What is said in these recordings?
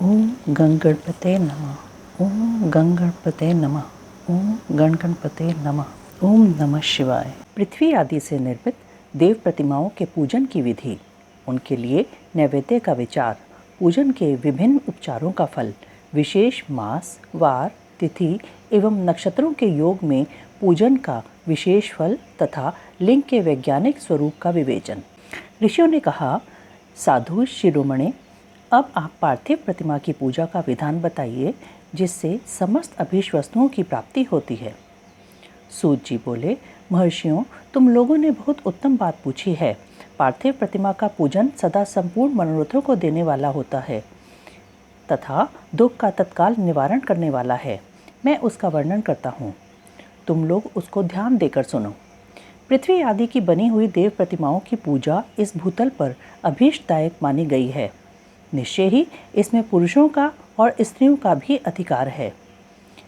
ओम गणगणपते नमः। ओम गणगणपते नमः। ओम गणगणपते नमः। ओम नमः शिवाय। पृथ्वी आदि से निर्मित देव प्रतिमाओं के पूजन की विधि, उनके लिए नैवेद्य का विचार, पूजन के विभिन्न उपचारों का फल, विशेष मास, वार, तिथि एवं नक्षत्रों के योग में पूजन का विशेष फल तथा लिंग के वैज्ञानिक स्वरूप का विवेचन। ऋषियों ने कहा, साधु शिरोमणे, अब आप पार्थिव प्रतिमा की पूजा का विधान बताइए जिससे समस्त अभीष्ट वस्तुओं की प्राप्ति होती है। सूत जी बोले, महर्षियों, तुम लोगों ने बहुत उत्तम बात पूछी है। पार्थिव प्रतिमा का पूजन सदा संपूर्ण मनोरथों को देने वाला होता है तथा दुख का तत्काल निवारण करने वाला है। मैं उसका वर्णन करता हूँ, तुम लोग उसको ध्यान देकर सुनो। पृथ्वी आदि की बनी हुई देव प्रतिमाओं की पूजा इस भूतल पर अभीष्टदायक मानी गई है। निश्चय ही इसमें पुरुषों का और स्त्रियों का भी अधिकार है।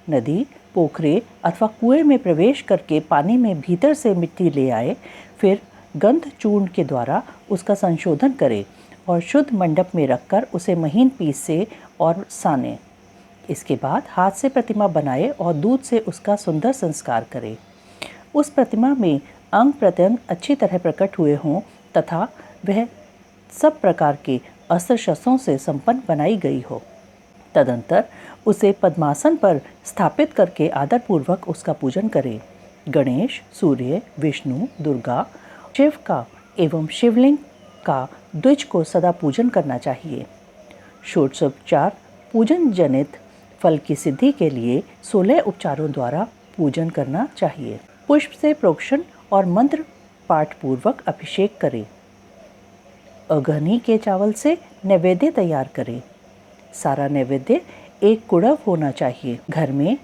नदी, पोखरे अथवा कुएं में प्रवेश करके पानी में भीतर से मिट्टी ले आए, फिर गंध चूर्ण के द्वारा उसका संशोधन करे और शुद्ध मंडप में रखकर उसे महीन पीसे और साने। इसके बाद हाथ से प्रतिमा बनाए और दूध से उसका सुंदर संस्कार करे। उस प्रतिमा में अंग प्रत्यंग अच्छी तरह प्रकट हुए हों तथा वह सब प्रकार के अस्त्र शस्त्रों से संपन्न बनाई गई हो। तदंतर उसे पद्मासन पर स्थापित करके आदरपूर्वक उसका पूजन करें। गणेश, सूर्य, विष्णु, दुर्गा, शिव का एवं शिवलिंग का द्विज को सदा पूजन करना चाहिए। षोडशोपचार पूजन जनित फल की सिद्धि के लिए 16 उपचारों द्वारा पूजन करना चाहिए। पुष्प से प्रोक्षण और मंत्र पाठ पूर्वक अभिषेक करें। अगहनी के चावल से नैवेद्य तैयार करें। सारा नैवेद्य एक कुड़व होना चाहिए। घर में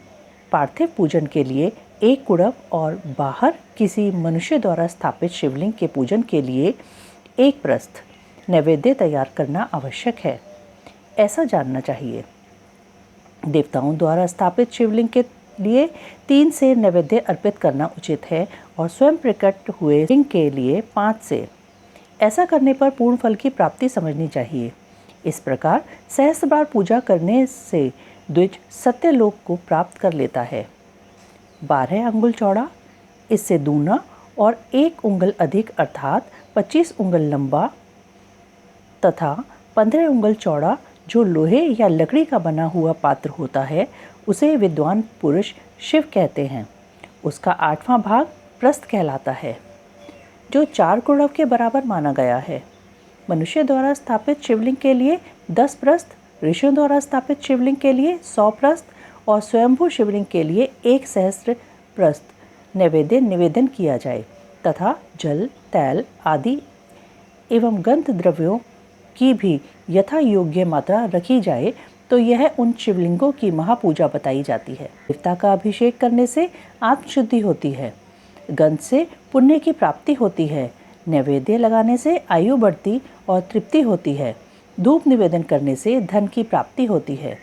पार्थिव पूजन के लिए एक कुड़व और बाहर किसी मनुष्य द्वारा स्थापित शिवलिंग के पूजन के लिए एक प्रस्थ नैवेद्य तैयार करना आवश्यक है, ऐसा जानना चाहिए। देवताओं द्वारा स्थापित शिवलिंग के लिए 3 से नैवेद्य अर्पित करना उचित है और स्वयं प्रकट हुए लिंग के लिए 5 से। ऐसा करने पर पूर्ण फल की प्राप्ति समझनी चाहिए। इस प्रकार सहस्त्र बार पूजा करने से द्विज सत्यलोक को प्राप्त कर लेता है। 12 अंगुल चौड़ा, इससे दूना और 1 उंगल अधिक अर्थात 25 उंगल लंबा तथा 15 उंगल चौड़ा जो लोहे या लकड़ी का बना हुआ पात्र होता है, उसे विद्वान पुरुष शिव कहते हैं। उसका 8वां भाग प्रस्थ कहलाता है, जो 4 कुड़व के बराबर माना गया है। मनुष्य द्वारा स्थापित शिवलिंग के लिए 10 प्रस्थ, ऋषियों द्वारा स्थापित शिवलिंग के लिए 100 प्रस्थ और स्वयंभू शिवलिंग के लिए 1 सहस्त्र प्रस्थ नैवेद्य निवेदन किया जाए तथा जल, तैल आदि एवं गंध द्रव्यों की भी यथा योग्य मात्रा रखी जाए तो यह उन शिवलिंगों की महापूजा बताई जाती है। देवता का अभिषेक करने से आत्मशुद्धि होती है, गंध से पुण्य की प्राप्ति होती है, नैवेद्य लगाने से आयु बढ़ती और तृप्ति होती है, धूप निवेदन करने से धन की प्राप्ति होती है,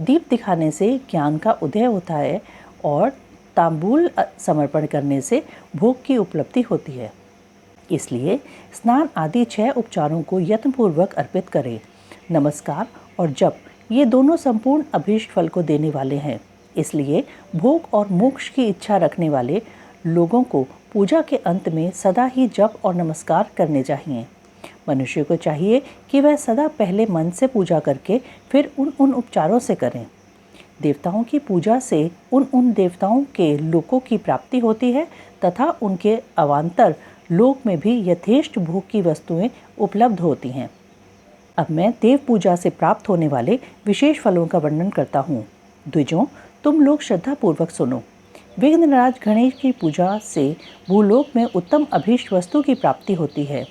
दीप दिखाने से ज्ञान का उदय होता है और तांबूल समर्पण करने से भोग की उपलब्धि होती है। इसलिए स्नान आदि 6 उपचारों को यत्नपूर्वक अर्पित करें। नमस्कार और जप ये दोनों संपूर्ण अभीष्ट फल को देने वाले हैं। इसलिए भोग और मोक्ष की इच्छा रखने वाले लोगों को पूजा के अंत में सदा ही जप और नमस्कार करने चाहिए। मनुष्य को चाहिए कि वह सदा पहले मन से पूजा करके फिर उन उपचारों से करें। देवताओं की पूजा से उन देवताओं के लोकों की प्राप्ति होती है तथा उनके अवान्तर लोक में भी यथेष्ट भोग की वस्तुएं उपलब्ध होती हैं। अब मैं देव पूजा से प्राप्त होने वाले विशेष फलों का वर्णन करता हूँ। द्विजों, तुम लोग श्रद्धापूर्वक सुनो। विघ्नराज गणेश की पूजा से भूलोक में उत्तम अभीष्ट वस्तु की प्राप्ति होती है।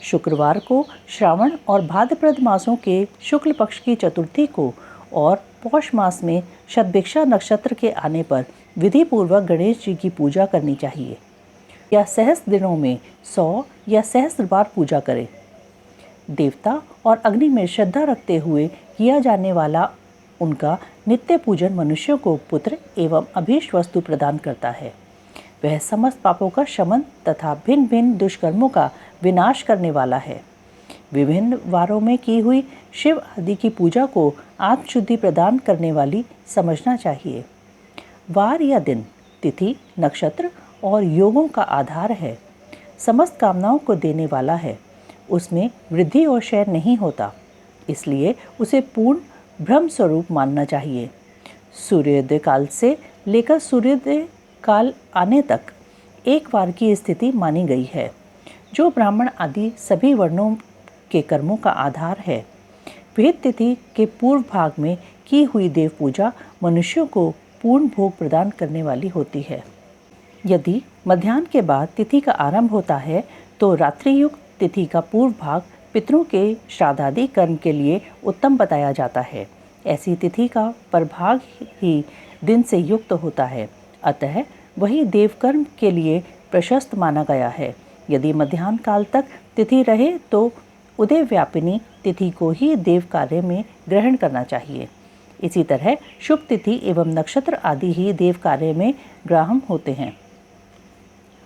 शुक्रवार को श्रावण और भाद्रपद मासों के शुक्ल पक्ष की चतुर्थी को और पौष मास में शतभिक्षा नक्षत्र के आने पर विधि पूर्वक गणेश जी की पूजा करनी चाहिए या सहस्त्र दिनों में 100 या सहस्त्र बार पूजा करें। देवता और अग्नि में श्रद्धा रखते हुए किया जाने वाला उनका नित्य पूजन मनुष्यों को पुत्र एवं अभीष्ट वस्तु प्रदान करता है। वह समस्त पापों का शमन तथा भिन्न भिन्न दुष्कर्मों का विनाश करने वाला है। विभिन्न वारों में की हुई शिव आदि की पूजा को आत्मशुद्धि प्रदान करने वाली समझना चाहिए। वार या दिन, तिथि, नक्षत्र और योगों का आधार है, समस्त कामनाओं को देने वाला है। उसमें वृद्धि और क्षय नहीं होता, इसलिए उसे पूर्ण ब्रह्म स्वरूप मानना चाहिए। सूर्योदय काल से लेकर सूर्योदय काल आने तक एक वार की स्थिति मानी गई है, जो ब्राह्मण आदि सभी वर्णों के कर्मों का आधार है। वेद तिथि के पूर्व भाग में की हुई देव पूजा मनुष्यों को पूर्ण भोग प्रदान करने वाली होती है। यदि मध्याह्न के बाद तिथि का आरंभ होता है तो रात्रियुक्त तिथि का पूर्व भाग पितरों के श्राद्धादि कर्म के लिए उत्तम बताया जाता है। ऐसी तिथि का प्रभाग ही दिन से युक्त होता है, अतः वही देवकर्म के लिए प्रशस्त माना गया है। यदि मध्याह्न काल तक तिथि रहे तो उदय व्यापिनी तिथि को ही देव कार्य में ग्रहण करना चाहिए। इसी तरह शुभ तिथि एवं नक्षत्र आदि ही देव कार्य में ग्राह्य होते हैं।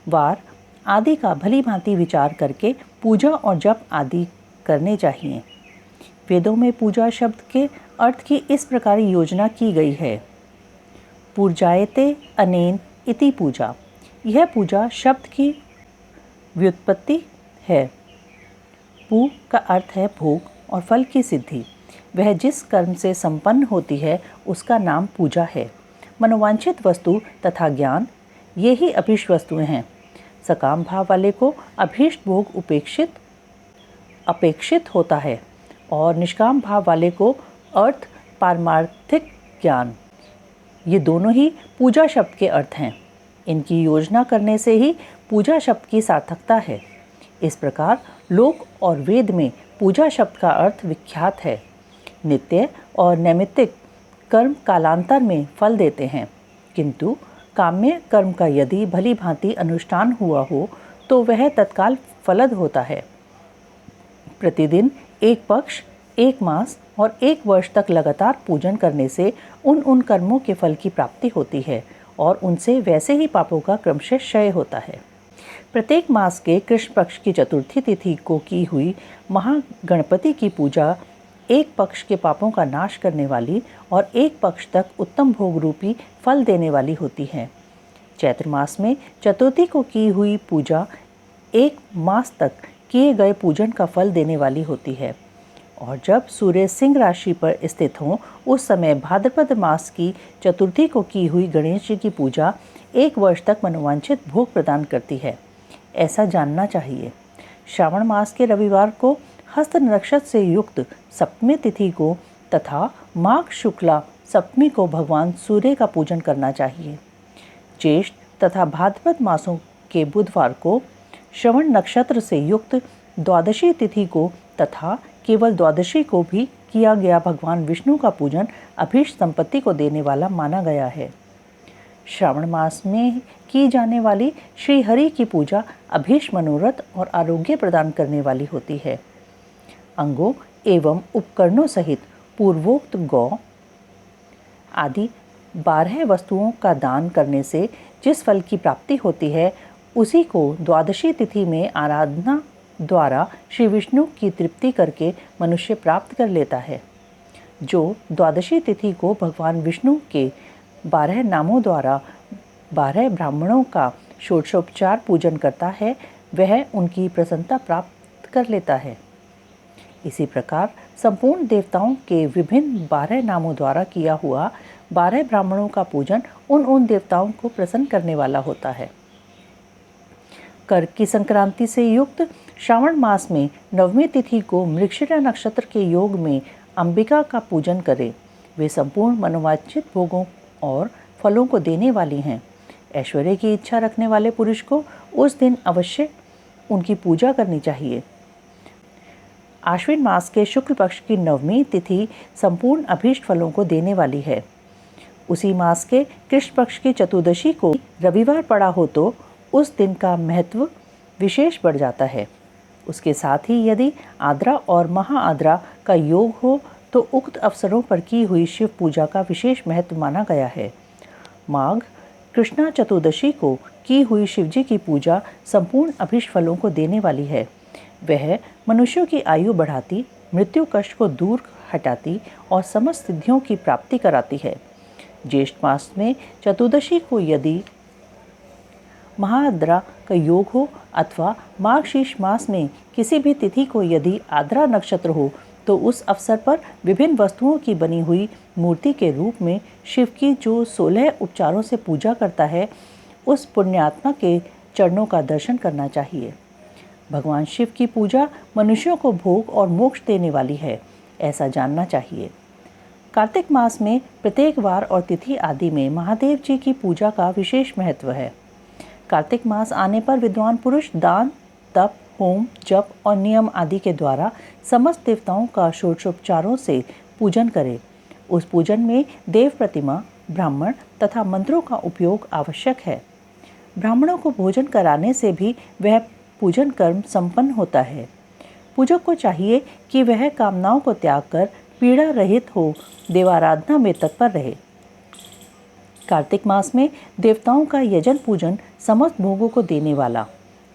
वार आदि का भली भांति विचार करके पूजा और जप आदि करने चाहिए। वेदों में पूजा शब्द के अर्थ की इस प्रकार योजना की गई है। पूजायते अनेन इति पूजा। यह पूजा शब्द की व्युत्पत्ति है। पू का अर्थ है भोग और फल की सिद्धि। वह जिस कर्म से संपन्न होती है उसका नाम पूजा है। मनोवांछित वस्तु तथा ज्ञान ये ही अभीष्ट वस्तुएं हैं। सकाम भाव वाले को अभीष्ट भोग अपेक्षित होता है और निष्काम भाव वाले को अर्थ पारमार्थिक ज्ञान, ये दोनों ही पूजा शब्द के अर्थ हैं। इनकी योजना करने से ही पूजा शब्द की सार्थकता है। इस प्रकार लोक और वेद में पूजा शब्द का अर्थ विख्यात है। नित्य और नैमित्तिक कर्म कालांतर में फल देते हैं, किंतु काम्य कर्म का यदि भली भांति अनुष्ठान हुआ हो तो वह तत्काल फलद होता है। प्रतिदिन एक पक्ष, एक मास और एक वर्ष तक लगातार पूजन करने से उन कर्मों के फल की प्राप्ति होती है और उनसे वैसे ही पापों का क्रमशः क्षय होता है। प्रत्येक मास के कृष्ण पक्ष की चतुर्थी तिथि को की हुई महागणपति की पूजा एक पक्ष के पापों का नाश करने वाली और एक पक्ष तक उत्तम भोग रूपी फल देने वाली होती है। चैत्र मास में चतुर्थी को की हुई पूजा एक मास तक किए गए पूजन का फल देने वाली होती है और जब सूर्य सिंह राशि पर स्थित हों उस समय भाद्रपद मास की चतुर्थी को की हुई गणेश जी की पूजा एक वर्ष तक मनोवांछित भोग प्रदान करती है, ऐसा जानना चाहिए। श्रावण मास के रविवार को हस्त नक्षत्र से युक्त सप्तमी तिथि को तथा माघ शुक्ला सप्तमी को भगवान सूर्य का पूजन करना चाहिए। ज्येष्ठ तथा भाद्रपद मासों के बुधवार को श्रवण नक्षत्र से युक्त द्वादशी तिथि को तथा केवल द्वादशी को भी किया गया भगवान विष्णु का पूजन अभीष्ट संपत्ति को देने वाला माना गया है। श्रावण मास में की जाने वाली श्री हरि की पूजा अभीष्ट मनोरथ और आरोग्य प्रदान करने वाली होती है। अंगों एवं उपकरणों सहित पूर्वोक्त गौ आदि 12 वस्तुओं का दान करने से जिस फल की प्राप्ति होती है उसी को द्वादशी तिथि में आराधना द्वारा श्री विष्णु की तृप्ति करके मनुष्य प्राप्त कर लेता है। जो द्वादशी तिथि को भगवान विष्णु के 12 नामों द्वारा 12 ब्राह्मणों का षोडशोपचार पूजन करता है वह उनकी प्रसन्नता प्राप्त कर लेता है। इसी प्रकार संपूर्ण देवताओं के विभिन्न 12 नामों द्वारा किया हुआ 12 ब्राह्मणों का पूजन उन देवताओं को प्रसन्न करने वाला होता है। कर्क की संक्रांति से युक्त श्रावण मास में नवमी तिथि को मृगशिरा नक्षत्र के योग में अंबिका का पूजन करें। वे संपूर्ण मनोवांछित भोगों और फलों को देने वाली हैं। ऐश्वर्य की इच्छा रखने वाले पुरुष को उस दिन अवश्य उनकी पूजा करनी चाहिए। आश्विन मास के शुक्ल पक्ष की नवमी तिथि संपूर्ण अभीष्ट फलों को देने वाली है। उसी मास के कृष्ण पक्ष की चतुर्दशी को रविवार पड़ा हो तो उस दिन का महत्व विशेष बढ़ जाता है। उसके साथ ही यदि आद्रा और महाआद्रा का योग हो तो उक्त अवसरों पर की हुई शिव पूजा का विशेष महत्व माना गया है। माघ कृष्णा चतुर्दशी को की हुई शिवजी की पूजा संपूर्ण अभीष्ट फलों को देने वाली है। वह मनुष्यों की आयु बढ़ाती, मृत्यु कष्ट को दूर हटाती और समस्त सिद्धियों की प्राप्ति कराती है। ज्येष्ठ मास में चतुर्दशी को यदि महाआद्रा का योग हो अथवा मार्गशीर्ष मास में किसी भी तिथि को यदि आद्रा नक्षत्र हो तो उस अवसर पर विभिन्न वस्तुओं की बनी हुई मूर्ति के रूप में शिव की जो 16 उपचारों से पूजा करता है, उस पुण्यात्मा के चरणों का दर्शन करना चाहिए। भगवान शिव की पूजा मनुष्यों को भोग और मोक्ष देने वाली है, ऐसा जानना चाहिए। कार्तिक मास में प्रत्येक वार और तिथि आदि में महादेव जी की पूजा का विशेष महत्व है। कार्तिक मास आने पर विद्वान पुरुष दान, तप, होम, जप और नियम आदि के द्वारा समस्त देवताओं का षोडशोपचारों से पूजन करें। उस पूजन में देव प्रतिमा, ब्राह्मण तथा मंत्रों का उपयोग आवश्यक है। ब्राह्मणों को भोजन कराने से भी वह पूजन कर्म संपन्न होता है। पूजक को चाहिए कि वह कामनाओं को त्याग कर पीड़ा रहित हो देवाराधना में तत्पर रहे। कार्तिक मास में देवताओं का यजन पूजन समस्त भोगों को देने वाला,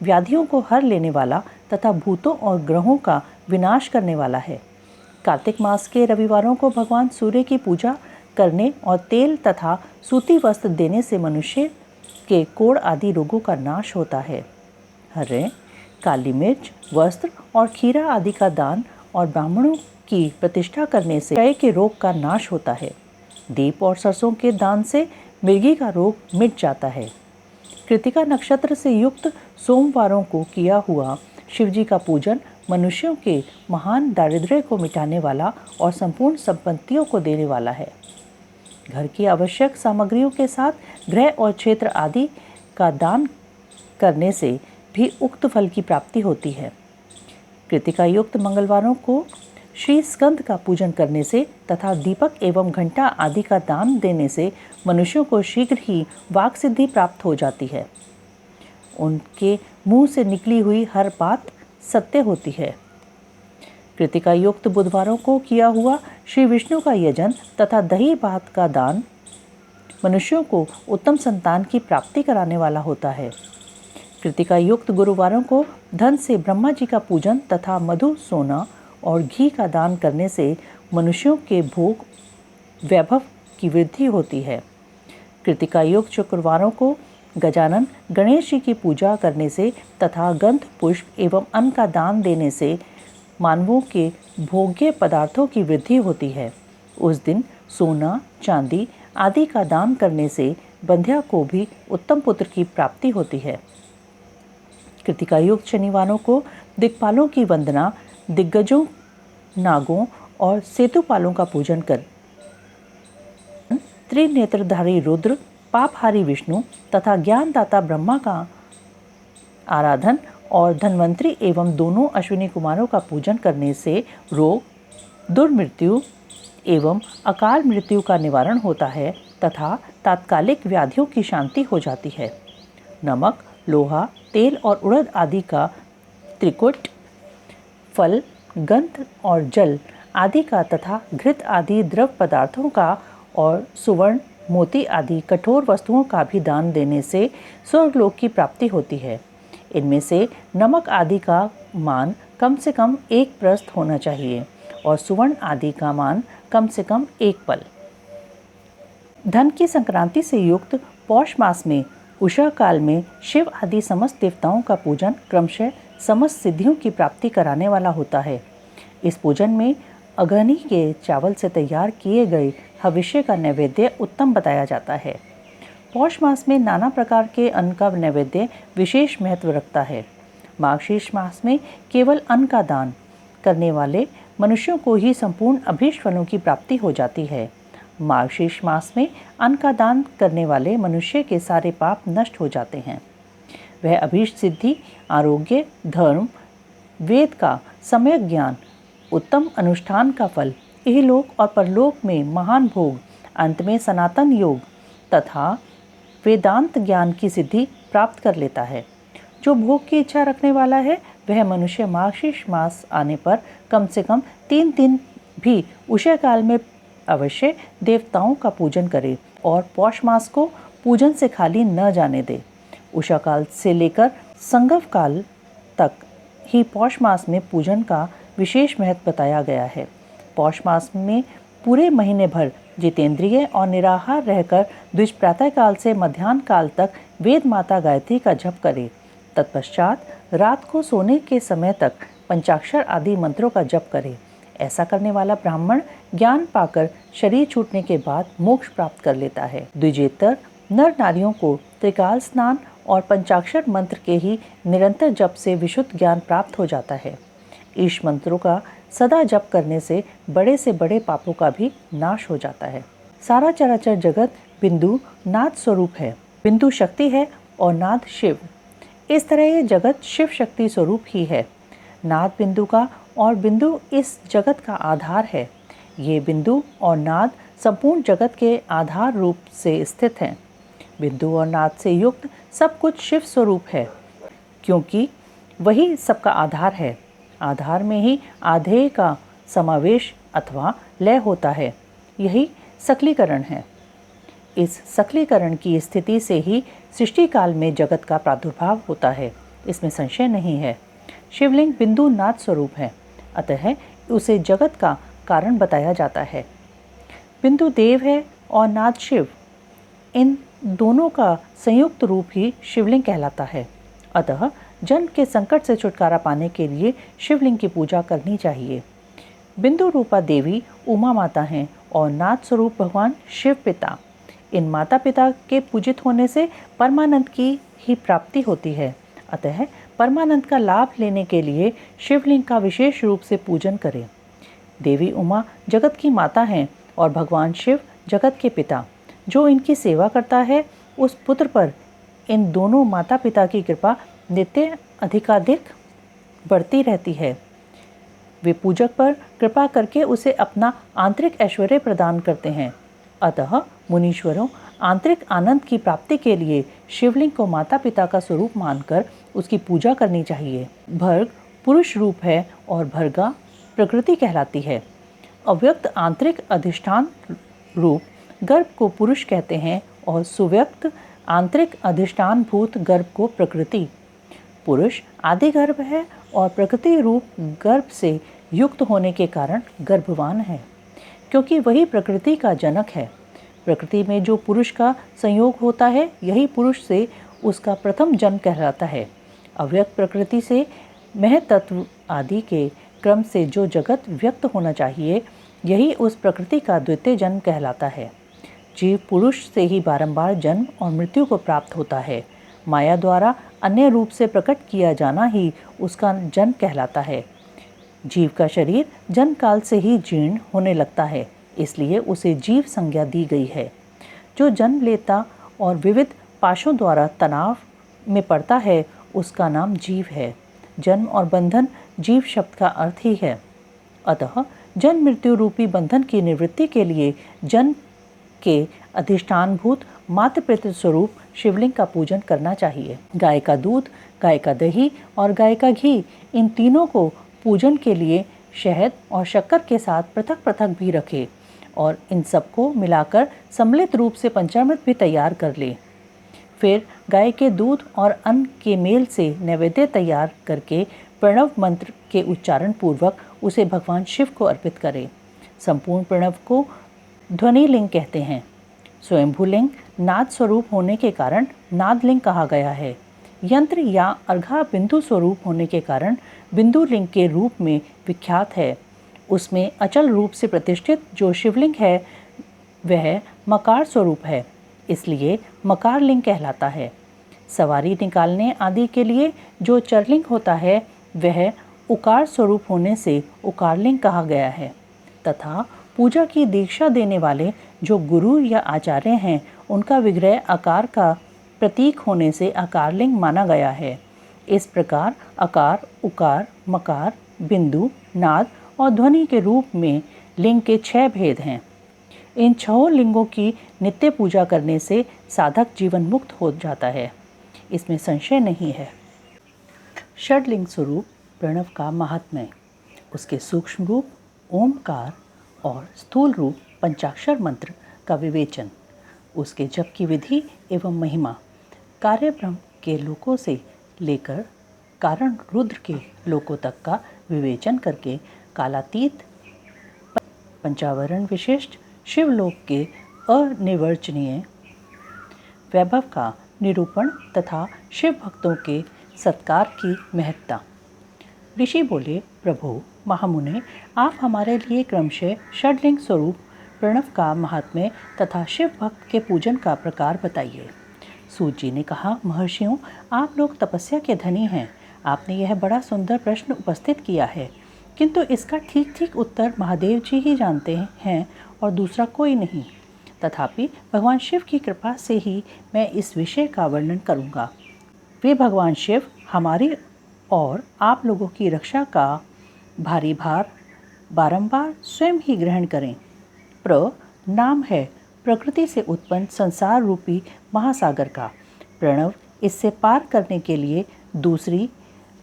व्याधियों को हर लेने वाला तथा भूतों और ग्रहों का विनाश करने वाला है। कार्तिक मास के रविवारों को भगवान सूर्य की पूजा करने और तेल तथा सूती वस्त्र देने से मनुष्य के कोढ़ आदि रोगों का नाश होता है। हरे, काली मिर्च, वस्त्र और खीरा आदि का दान और ब्राह्मणों की प्रतिष्ठा करने से क्षय के रोग का नाश होता है। दीप और सरसों के दान से मिर्गी का रोग मिट जाता है। कृतिका नक्षत्र से युक्त सोमवारों को किया हुआ शिवजी का पूजन मनुष्यों के महान दारिद्र्य को मिटाने वाला और संपूर्ण संपत्तियों को देने वाला है। घर की आवश्यक सामग्रियों के साथ गृह और क्षेत्र आदि का दान करने से भी उक्त फल की प्राप्ति होती है। कृतिका युक्त मंगलवारों को श्री स्कंद का पूजन करने से तथा दीपक एवं घंटा आदि का दान देने से मनुष्यों को शीघ्र ही वाक सिद्धि प्राप्त हो जाती है। उनके मुंह से निकली हुई हर बात सत्य होती है। कृतिका युक्त बुधवारों को किया हुआ श्री विष्णु का यजन तथा दही भात का दान मनुष्यों को उत्तम संतान की प्राप्ति कराने वाला होता है। कृतिका युक्त गुरुवारों को धन से ब्रह्मा जी का पूजन तथा मधु, सोना और घी का दान करने से मनुष्यों के भोग वैभव की वृद्धि होती है। कृतिका युक्त शुक्रवारों को गजानन गणेश जी की पूजा करने से तथा गंध, पुष्प एवं अन्न का दान देने से मानवों के भोग्य पदार्थों की वृद्धि होती है। उस दिन सोना, चांदी आदि का दान करने से बंध्या को भी उत्तम पुत्र की प्राप्ति होती है। कृतिका युक्त शनिवारों को दिक्पालों की वंदना, दिग्गजों, नागों और सेतुपालों का पूजन कर त्रिनेत्रधारी रुद्र, पापहारी विष्णु तथा ज्ञानदाता ब्रह्मा का आराधन और धन्वंतरी एवं दोनों अश्विनी कुमारों का पूजन करने से रोग, दुर्मृत्यु एवं अकाल मृत्यु का निवारण होता है तथा तात्कालिक व्याधियों की शांति हो जाती है। नमक, लोहा, तेल और उड़द आदि का त्रिकुट, फल, गंध और जल आदि का तथा घृत आदि द्रव पदार्थों का और सुवर्ण, मोती आदि कठोर वस्तुओं का भी दान देने से स्वर्गलोक की प्राप्ति होती है। इनमें से नमक आदि का मान कम से कम 1 प्रस्थ होना चाहिए और सुवर्ण आदि का मान कम से कम 1 पल। धन की संक्रांति से युक्त पौष मास में उषा काल में शिव आदि समस्त देवताओं का पूजन क्रमशः समस्त सिद्धियों की प्राप्ति कराने वाला होता है। इस पूजन में अगहनी के चावल से तैयार किए गए हविष्य का नैवेद्य उत्तम बताया जाता है। पौष मास में नाना प्रकार के अन्न का नैवेद्य विशेष महत्व रखता है। मार्गशीर्ष मास में केवल अन्न का दान करने वाले मनुष्यों को ही संपूर्ण अभीष्ट फलों की प्राप्ति हो जाती है। मार्गशीर्ष मास में अन्न का दान करने वाले मनुष्य के सारे पाप नष्ट हो जाते हैं। वह अभीष्ट सिद्धि, आरोग्य, धर्म, वेद का सम्यक ज्ञान, उत्तम अनुष्ठान का फल, इहलोक और परलोक में महान भोग, अंत में सनातन योग तथा वेदांत ज्ञान की सिद्धि प्राप्त कर लेता है। जो भोग की इच्छा रखने वाला है वह मनुष्य मार्गशीर्ष मास आने पर कम से कम 3 दिन भी उषय काल में अवश्य देवताओं का पूजन करे और पौष मास को पूजन से खाली न जाने दे। उषा काल से लेकर संगव काल तक ही पौष मास में पूजन का विशेष महत्व बताया गया है। पौष मास में पूरे महीने भर जितेंद्रिय और निराहार रहकर द्विज प्रातः काल से मध्याह्न काल तक वेद माता गायत्री का जप करे। तत्पश्चात रात को सोने के समय तक पंचाक्षर आदि मंत्रों का जप करे। ऐसा करने वाला ब्राह्मण ज्ञान पाकर शरीर छूटने के बाद मोक्ष प्राप्त कर लेता है। द्विजेतर नर नारियों को त्रिकाल स्नान और पंचाक्षर मंत्र के ही निरंतर जप से विशुद्ध ज्ञान प्राप्त हो जाता है। ईश मंत्रों का सदा जप करने से बड़े पापों का भी नाश हो जाता है। सारा चराचर जगत बिंदु नाद स्वरूप है। बिंदु शक्ति है और नाद शिव। इस तरह ये जगत शिव शक्ति स्वरूप ही है। नाद बिंदु का और बिंदु इस जगत का आधार है। ये बिंदु और नाद संपूर्ण जगत के आधार रूप से स्थित हैं। बिंदु और नाद से युक्त सब कुछ शिव स्वरूप है, क्योंकि वही सबका आधार है। आधार में ही आधेय का समावेश अथवा लय होता है। यही सकलीकरण है। इस सकलीकरण की स्थिति से ही सृष्टि काल में जगत का प्रादुर्भाव होता है, इसमें संशय नहीं है। शिवलिंग बिंदु नाद स्वरूप है, अतः उसे जगत का कारण बताया जाता है। बिंदु देव है और नाद शिव। इन दोनों का संयुक्त रूप ही शिवलिंग कहलाता है। अतः जन्म के संकट से छुटकारा पाने के लिए शिवलिंग की पूजा करनी चाहिए। बिंदु रूपा देवी उमा माता हैं और नाद स्वरूप भगवान शिव पिता। इन माता पिता के पूजित होने से परमानंद की ही प्राप्ति होती है। अतः परमानंद का लाभ लेने के लिए शिवलिंग का विशेष रूप से पूजन करें। देवी उमा जगत की माता हैं और भगवान शिव जगत के पिता। जो इनकी सेवा करता है उस पुत्र पर इन दोनों माता पिता की कृपा नित्य अधिकाधिक बढ़ती रहती है। वे पूजक पर कृपा करके उसे अपना आंतरिक ऐश्वर्य प्रदान करते हैं। अतः मुनीश्वरों, आंतरिक आनंद की प्राप्ति के लिए शिवलिंग को माता पिता का स्वरूप मानकर उसकी पूजा करनी चाहिए। भर्ग पुरुष रूप है और भर्गा प्रकृति कहलाती है। अव्यक्त आंतरिक अधिष्ठान रूप गर्भ को पुरुष कहते हैं और सुव्यक्त आंतरिक अधिष्ठान भूत गर्भ को प्रकृति। पुरुष आदि गर्भ है और प्रकृति रूप गर्भ से युक्त होने के कारण गर्भवान है, क्योंकि वही प्रकृति का जनक है। प्रकृति में जो पुरुष का संयोग होता है, यही पुरुष से उसका प्रथम जन्म कहलाता है। अव्यक्त प्रकृति से महतत्व आदि के क्रम से जो जगत व्यक्त होना चाहिए, यही उस प्रकृति का द्वितीय जन्म कहलाता है। जीव पुरुष से ही बारंबार जन्म और मृत्यु को प्राप्त होता है। माया द्वारा अन्य रूप से प्रकट किया जाना ही उसका जन्म कहलाता है। जीव का शरीर जन्म काल से ही जीर्ण होने लगता है, इसलिए उसे जीव संज्ञा दी गई है। जो जन्म लेता और विविध पाशों द्वारा तनाव में पड़ता है, उसका नाम जीव है। जन्म और बंधन जीव शब्द का अर्थ ही है। अतः जन्म मृत्यु रूपी बंधन की निवृत्ति के लिए जन्म के अधिष्ठानभूत मातृ पितृ स्वरूप शिवलिंग का पूजन करना चाहिए। गाय का दूध, गाय का दही और गाय का घी, इन तीनों को पूजन के लिए शहद और शक्कर के साथ पृथक पृथक भी रखें और इन सबको मिलाकर सम्मिलित रूप से पंचामृत भी तैयार कर लें। फिर गाय के दूध और अन्न के मेल से नैवेद्य तैयार करके प्रणव मंत्र के उच्चारण पूर्वक उसे भगवान शिव को अर्पित करें। संपूर्ण प्रणव को ध्वनिलिंग कहते हैं। स्वयंभूलिंग नाद स्वरूप होने के कारण नादलिंग कहा गया है। यंत्र या अर्घा बिंदु स्वरूप होने के कारण बिंदु लिंग के रूप में विख्यात है। उसमें अचल रूप से प्रतिष्ठित जो शिवलिंग है वह मकार स्वरूप है, इसलिए मकार लिंग कहलाता है। सवारी निकालने आदि के लिए जो चरलिंग होता है वह उकार स्वरूप होने से उकारलिंग कहा गया है, तथा पूजा की दीक्षा देने वाले जो गुरु या आचार्य हैं उनका विग्रह आकार का प्रतीक होने से आकारलिंग माना गया है। इस प्रकार आकार, उकार, मकार, बिंदु, नाद और ध्वनि के रूप में लिंग के 6 भेद हैं। इन 6 लिंगों की नित्य पूजा करने से साधक जीवन मुक्त हो जाता है, इसमें संशय नहीं है। षडलिंग स्वरूप प्रणव का महात्म्य, उसके सूक्ष्म रूप ओमकार और स्थूल रूप पंचाक्षर मंत्र का विवेचन, उसके जप की विधि एवं महिमा, कार्य ब्रह्म के लोकों से लेकर कारण रुद्र के लोकों तक का विवेचन करके कालातीत पंचावरण विशिष्ट शिवलोक के अनिर्वचनीय वैभव का निरूपण तथा शिव भक्तों के सत्कार की महत्ता। ऋषि बोले, प्रभु महामुने, आप हमारे लिए क्रमशः षड्लिंग स्वरूप प्रणव का महात्म्य तथा शिव भक्त के पूजन का प्रकार बताइए। सूत जी ने कहा, महर्षियों, आप लोग तपस्या के धनी हैं। आपने यह बड़ा सुंदर प्रश्न उपस्थित किया है, किंतु इसका ठीक ठीक उत्तर महादेव जी ही जानते हैं और दूसरा कोई नहीं। तथापि भगवान शिव की कृपा से ही मैं इस विषय का वर्णन करूँगा। वे भगवान शिव हमारी और आप लोगों की रक्षा का भारी भार बारंबार स्वयं ही ग्रहण करें। नाम है प्रकृति से उत्पन्न संसार रूपी महासागर का। प्रणव इससे पार करने के लिए दूसरी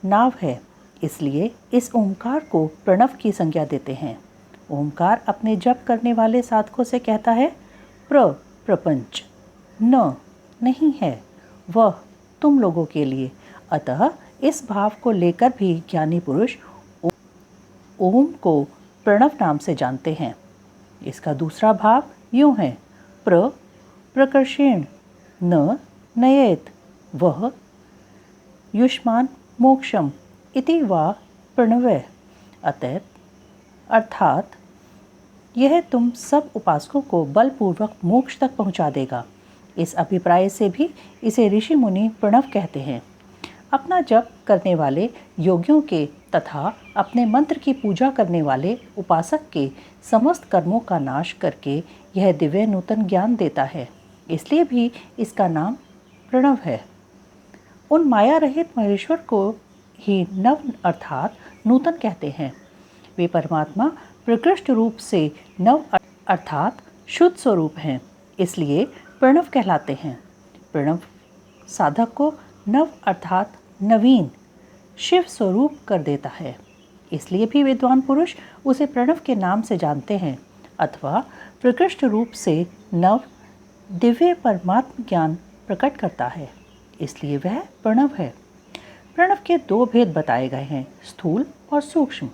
नाव है, इसलिए इस ओंकार को प्रणव की संज्ञा देते हैं। ओंकार अपने जप करने वाले साधकों से कहता है, प्रपंच नहीं है, वह तुम लोगों के लिए। अतः इस भाव को लेकर भी ज्ञानी पुरुष ओम को प्रणव नाम से जानते हैं। इसका दूसरा भाव यूं है, प्रकर्षेण न नयेत वह युष्मान मोक्षम इति वा प्रणवः। अर्थात यह तुम सब उपासकों को बलपूर्वक मोक्ष तक पहुंचा देगा। इस अभिप्राय से भी इसे ऋषि मुनि प्रणव कहते हैं। अपना जप करने वाले योगियों के तथा अपने मंत्र की पूजा करने वाले उपासक के समस्त कर्मों का नाश करके यह दिव्य नूतन ज्ञान देता है, इसलिए भी इसका नाम प्रणव है। उन माया रहित महेश्वर को ही नव अर्थात नूतन कहते हैं। वे परमात्मा प्रकृष्ट रूप से नव अर्थात शुद्ध स्वरूप हैं, इसलिए प्रणव कहलाते हैं। प्रणव साधक को नव अर्थात नवीन शिव स्वरूप कर देता है, इसलिए भी विद्वान पुरुष उसे प्रणव के नाम से जानते हैं, अथवा प्रकृष्ट रूप से नव दिव्य परमात्म ज्ञान प्रकट करता है, इसलिए वह प्रणव है। प्रणव के दो भेद बताए गए हैं, स्थूल और सूक्ष्म।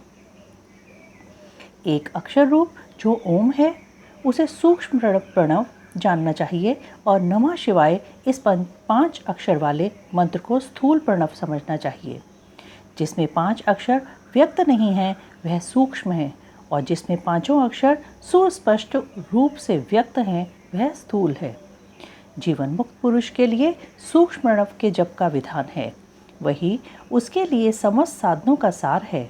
एक अक्षर रूप जो ओम है, उसे सूक्ष्म प्रणव जानना चाहिए, और नमः शिवाय इस 5 अक्षर वाले मंत्र को स्थूल प्रणव समझना चाहिए। जिसमें 5 अक्षर व्यक्त नहीं हैं वह सूक्ष्म है, और जिसमें 5 अक्षर सुस्पष्ट रूप से व्यक्त हैं वह स्थूल है। जीवन मुक्त पुरुष के लिए सूक्ष्म प्रणव के जप का विधान है, वही उसके लिए समस्त साधनों का सार है।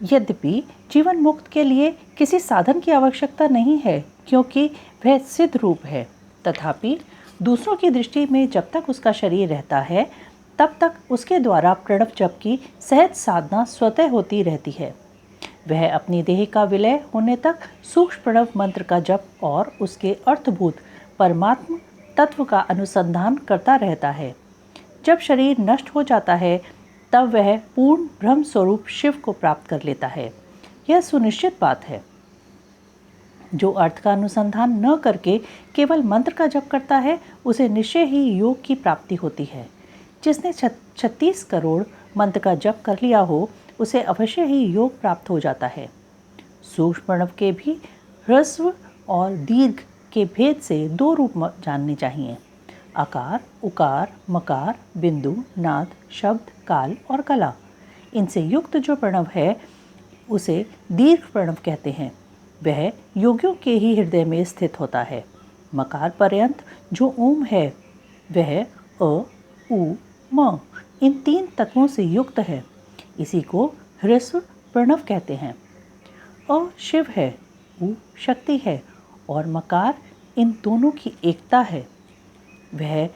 यद्यपि जीवन मुक्त के लिए किसी साधन की आवश्यकता नहीं है, क्योंकि वह सिद्ध रूप है, तथापि दूसरों की दृष्टि में जब तक उसका शरीर रहता है तब तक उसके द्वारा प्रणव जप की सहज साधना स्वतः होती रहती है। वह अपनी देह का विलय होने तक सूक्ष्म प्रणव मंत्र का जप और उसके अर्थभूत परमात्म तत्व का अनुसंधान करता रहता है। जब शरीर नष्ट हो जाता है तब वह पूर्ण ब्रह्म स्वरूप शिव को प्राप्त कर लेता है। यह सुनिश्चित बात है। जो अर्थ का अनुसंधान न करके केवल मंत्र का जप करता है उसे निश्चय ही योग की प्राप्ति होती है। जिसने 36 करोड़ मंत्र का जप कर लिया हो उसे अवश्य ही योग प्राप्त हो जाता है। सूक्ष्म प्रणव के भी ह्रस्व और दीर्घ के भेद से 2 रूप जानने चाहिए, आकार, उकार, मकार, बिंदु, नाद, शब्द, काल और कला। इनसे युक्त जो प्रणव है उसे दीर्घ प्रणव कहते हैं। वह योगियों के ही हृदय में स्थित होता है। मकार पर्यंत जो ओम है वह अ, उ, म इन 3 तत्वों से युक्त है। इसी को ह्रस्व प्रणव कहते हैं। अ शिव है, उ शक्ति है और मकार इन दोनों की एकता है। वह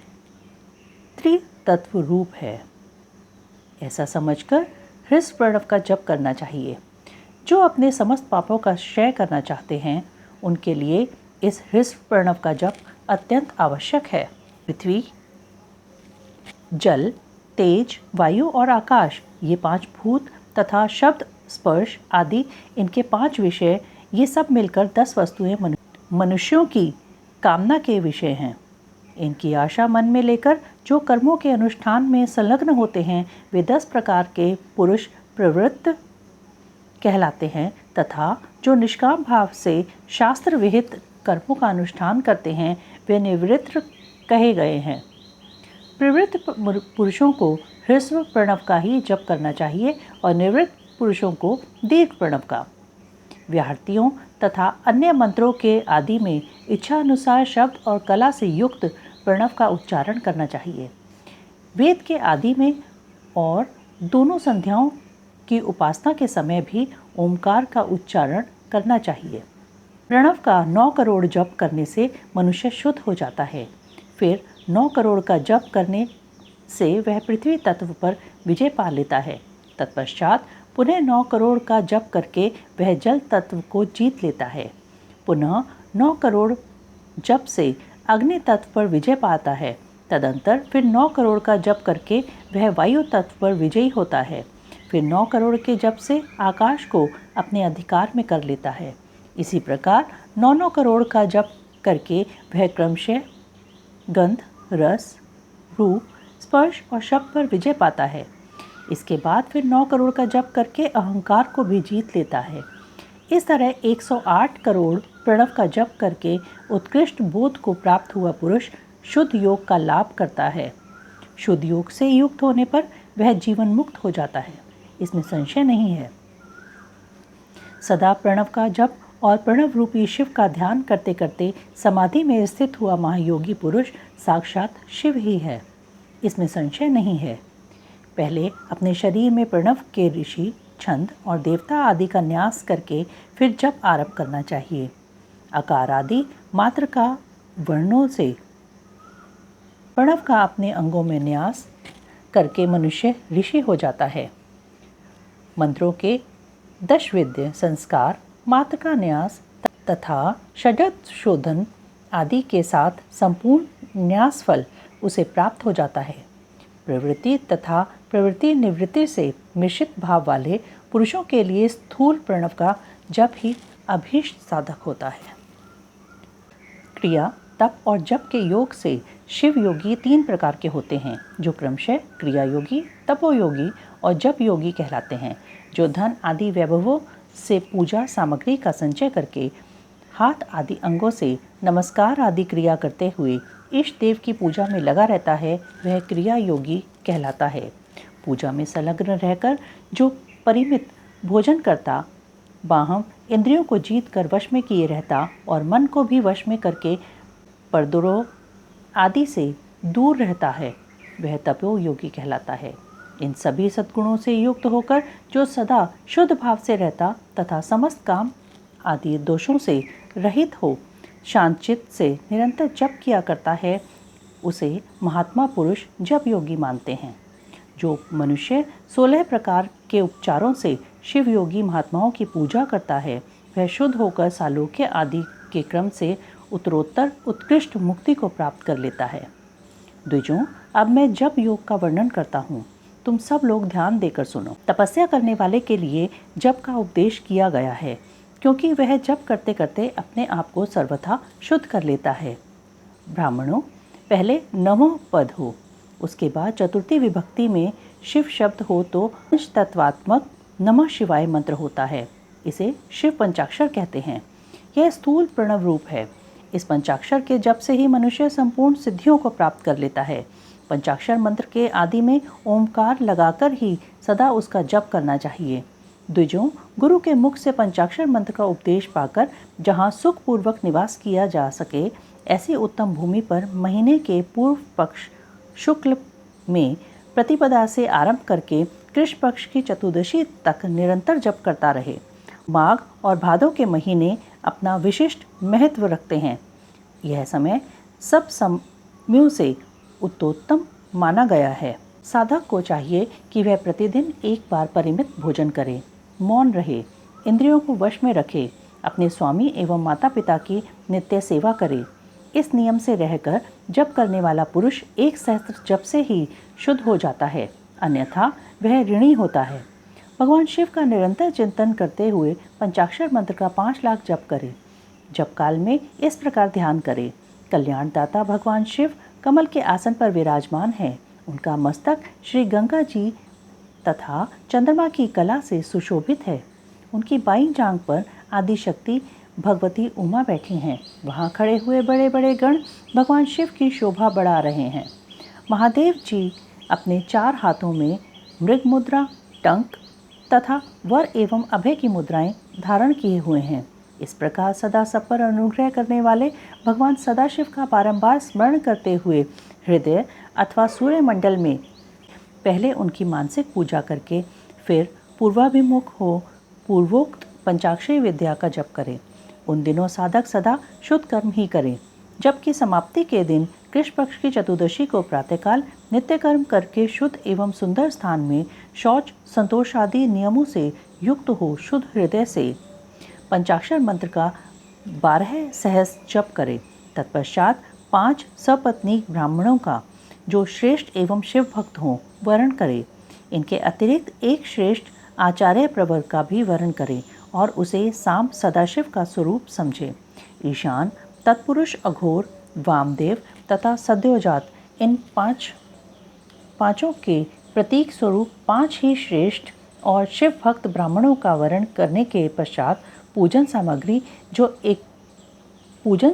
त्रितत्व रूप है। ऐसा समझकर ह्रस्व प्रणव का जप करना चाहिए। जो अपने समस्त पापों का क्षय करना चाहते हैं उनके लिए इस ह्रस्व प्रणव का जप अत्यंत आवश्यक है। पृथ्वी, जल, तेज, वायु और आकाश, ये 5 भूत तथा शब्द, स्पर्श आदि इनके 5 विषय, ये सब मिलकर 10 वस्तुएं मनुष्यों की कामना के विषय हैं। इनकी आशा मन में लेकर जो कर्मों के अनुष्ठान में संलग्न होते हैं वे 10 प्रकार के पुरुष प्रवृत्त कहलाते हैं तथा जो निष्काम भाव से शास्त्र विहित कर्मों का अनुष्ठान करते हैं वे निवृत्त कहे गए हैं। प्रवृत्त पुरुषों को ह्रस्व प्रणव का ही जप करना चाहिए और निवृत्त पुरुषों को दीर्घ प्रणव का। व्याहृतियों तथा अन्य मंत्रों के आदि में इच्छा अनुसार शब्द और कला से युक्त प्रणव का उच्चारण करना चाहिए। वेद के आदि में और दोनों संध्याओं की उपासना के समय भी ओमकार का उच्चारण करना चाहिए। प्रणव का 9 करोड़ जप करने से मनुष्य शुद्ध हो जाता है। फिर 9 करोड़ का जप करने से वह पृथ्वी तत्व पर विजय पा लेता है। तत्पश्चात पुनः 9 करोड़ का जप करके वह जल तत्व को जीत लेता है। पुनः 9 करोड़ जप से अग्नि तत्व पर विजय पाता है। तदंतर फिर 9 करोड़ का जप करके वह वायु तत्व पर विजयी होता है। फिर 9 करोड़ के जप से आकाश को अपने अधिकार में कर लेता है। इसी प्रकार 9 करोड़ का जप करके वह क्रमशः गंध, रस, रूप, स्पर्श और शब्द पर विजय पाता है। इसके बाद फिर 9 करोड़ का जप करके अहंकार को भी जीत लेता है। इस तरह 108 करोड़ प्रणव का जप करके उत्कृष्ट बोध को प्राप्त हुआ पुरुष शुद्ध योग का लाभ करता है। शुद्ध योग से युक्त होने पर वह जीवन मुक्त हो जाता है, इसमें संशय नहीं है। सदा प्रणव का जप और प्रणव रूपी शिव का ध्यान करते करते समाधि में स्थित हुआ महायोगी पुरुष साक्षात शिव ही है, इसमें संशय नहीं है। पहले अपने शरीर में प्रणव के ऋषि, छंद और देवता आदि का न्यास करके फिर जप आरंभ करना चाहिए। आकार आदि मात्र का वर्णों से प्रणव का अपने अंगों में न्यास करके मनुष्य ऋषि हो जाता है। मंत्रों के दशविद्य संस्कार, मात्र का न्यास तथा षड्ज शोधन आदि के साथ संपूर्ण न्यास फल उसे प्राप्त हो जाता है। प्रवृत्ति तथा प्रवृत्ति निवृत्ति से मिश्रित भाव वाले पुरुषों के लिए स्थूल प्रणव का जप ही अभीष्ट साधक होता है। क्रिया, तप और जप के योग से शिव योगी 3 प्रकार के होते हैं, जो क्रमशः क्रिया योगी, तपोयोगी और जप योगी कहलाते हैं, जो धन आदि वैभवों से पूजा सामग्री का संचय करके हाथ आदि अंगों से नमस्कार आदि क्रिया करते हुए इष्ट देव की पूजा में लगा रहता है, वह क्रिया योगी कहलाता है। पूजा में संलग्न रहकर जो परिमित भोजन करता, बाहम इंद्रियों को जीत कर वश में किए रहता और मन को भी वश में करके परदुरों आदि से दूर रहता है, वह तपो योगी कहलाता है। इन सभी सद्गुणों से युक्त होकर जो सदा शुद्ध भाव से रहता तथा समस्त काम आदि दोषों से रहित हो शांत चित्त से निरंतर जप किया करता है, उसे महात्मा पुरुष जप योगी मानते हैं। जो मनुष्य 16 प्रकार के उपचारों से शिव योगी महात्माओं की पूजा करता है, वह शुद्ध होकर सालोक्य आदि के क्रम से उत्तरोत्तर उत्कृष्ट मुक्ति को प्राप्त कर लेता है। द्विजों, अब मैं जप योग का वर्णन करता हूँ, तुम सब लोग ध्यान देकर सुनो। तपस्या करने वाले के लिए जप का उपदेश किया गया है, क्योंकि वह जप करते करते अपने आप को सर्वथा शुद्ध कर लेता है। ब्राह्मणों, पहले नमो पद हो, उसके बाद चतुर्थी विभक्ति में शिव शब्द हो तो पंच तत्वात्मक नमः शिवाय मंत्र होता है। इसे शिव पंचाक्षर कहते हैं। यह स्थूल प्रणव रूप है। इस पंचाक्षर के जप से ही मनुष्य संपूर्ण सिद्धियों को प्राप्त कर लेता है। पंचाक्षर मंत्र के आदि में ओमकार लगाकर ही सदा उसका जप करना चाहिए। द्विजों, गुरु के मुख से पंचाक्षर मंत्र का उपदेश पाकर जहाँ सुखपूर्वक निवास किया जा सके, ऐसी उत्तम भूमि पर महीने के पूर्व पक्ष शुक्ल में प्रतिपदा से आरंभ करके कृष्ण पक्ष की चतुर्दशी तक निरंतर जप करता रहे। माघ और भादव के महीने अपना विशिष्ट महत्व रखते हैं। यह समय सब समयों से उत्तोत्तम माना गया है। साधक को चाहिए कि वह प्रतिदिन एक बार परिमित भोजन करे, मौन रहे, इंद्रियों को वश में रखे, अपने स्वामी एवं माता पिता की नित्य सेवा करे। इस नियम से रहकर जप करने वाला पुरुष 1 सहस्त्र जप से ही शुद्ध हो जाता है, अन्यथा वह ऋणी होता है। भगवान शिव का निरंतर चिंतन करते हुए पंचाक्षर मंत्र का 5 लाख जप करे। जप काल में इस प्रकार ध्यान करे, कल्याणदाता भगवान शिव कमल के आसन पर विराजमान है। उनका मस्तक श्री गंगा जी तथा चंद्रमा की कला से सुशोभित है। उनकी बाईं जांघ पर आदिशक्ति भगवती उमा बैठी हैं। वहाँ खड़े हुए बड़े बड़े गण भगवान शिव की शोभा बढ़ा रहे हैं। महादेव जी अपने 4 हाथों में मृग मुद्रा, टंक तथा वर एवं अभय की मुद्राएं धारण किए हुए हैं। इस प्रकार सदा सब पर अनुग्रह करने वाले भगवान सदाशिव का बारंबार स्मरण करते हुए हृदय अथवा सूर्य मंडल में पहले उनकी मानसिक पूजा करके फिर पूर्वाभिमुख हो पूर्वोक्त पंचाक्षरी विद्या का जप करें। उन दिनों साधक सदा शुद्ध कर्म ही करें, जबकि समाप्ति के दिन कृष्ण पक्ष की चतुर्दशी को प्रातःकाल नित्य कर्म करके शुद्ध एवं सुंदर स्थान में शौच, संतोष आदि नियमों से युक्त हो शुद्ध हृदय से पंचाक्षर मंत्र का 12 सहस्र जप करें। तत्पश्चात 5 सपत्नी ब्राह्मणों का जो श्रेष्ठ एवं शिव भक्त हों वर्ण करें। इनके अतिरिक्त एक श्रेष्ठ आचार्य प्रवर का भी वर्ण करें और उसे साम सदाशिव का स्वरूप समझें। ईशान, तत्पुरुष, अघोर, वामदेव तथा सद्योजात इन पांचों के प्रतीक स्वरूप 5 ही श्रेष्ठ और शिव भक्त ब्राह्मणों का वर्ण करने के पश्चात पूजन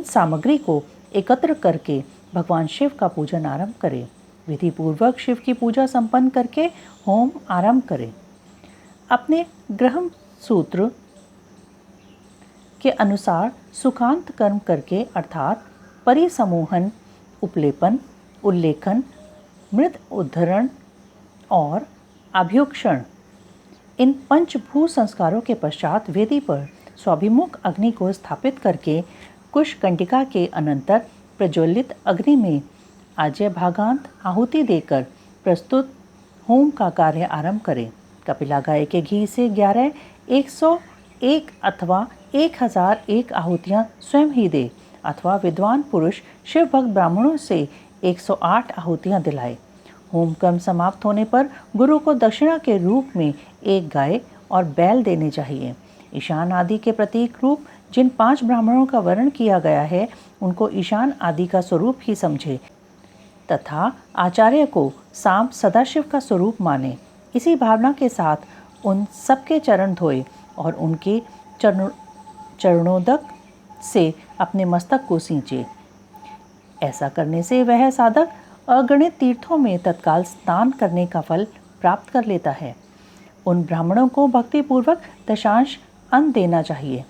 सामग्री को एकत्र करके भगवान शिव का पूजन आरंभ करें। विधि पूर्वक शिव की पूजा संपन्न करके होम आरंभ करें। अपने ग्रह सूत्र के अनुसार सुखांत कर्म करके अर्थात परिसमोहन, उपलेपन, उल्लेखन, मृद उद्धरण और अभ्युक्षण इन पंचभू संस्कारों के पश्चात वेदी पर स्वाभिमुख अग्नि को स्थापित करके कुश कंटिका के अनंतर प्रज्वलित अग्नि में आज्य भागांत आहुति देकर प्रस्तुत होम का कार्य आरंभ करें। कपिला गाय के घी से 11, 101 अथवा 1001 आहुतियाँ स्वयं ही दे अथवा विद्वान पुरुष शिव भक्त ब्राह्मणों से 108 आहुतियाँ दिलाए। होम कर्म समाप्त होने पर गुरु को दक्षिणा के रूप में एक गाय और बैल देने चाहिए। ईशान आदि के प्रतीक रूप जिन 5 ब्राह्मणों का वर्ण किया गया है उनको ईशान आदि का स्वरूप ही समझे तथा आचार्य को साम सदाशिव का स्वरूप माने। इसी भावना के साथ उन सबके चरण धोए और उनके चरणोदक से अपने मस्तक को सींचे। ऐसा करने से वह साधक अगणित तीर्थों में तत्काल स्नान करने का फल प्राप्त कर लेता है। उन ब्राह्मणों को भक्तिपूर्वक दशांश अन्न देना चाहिए।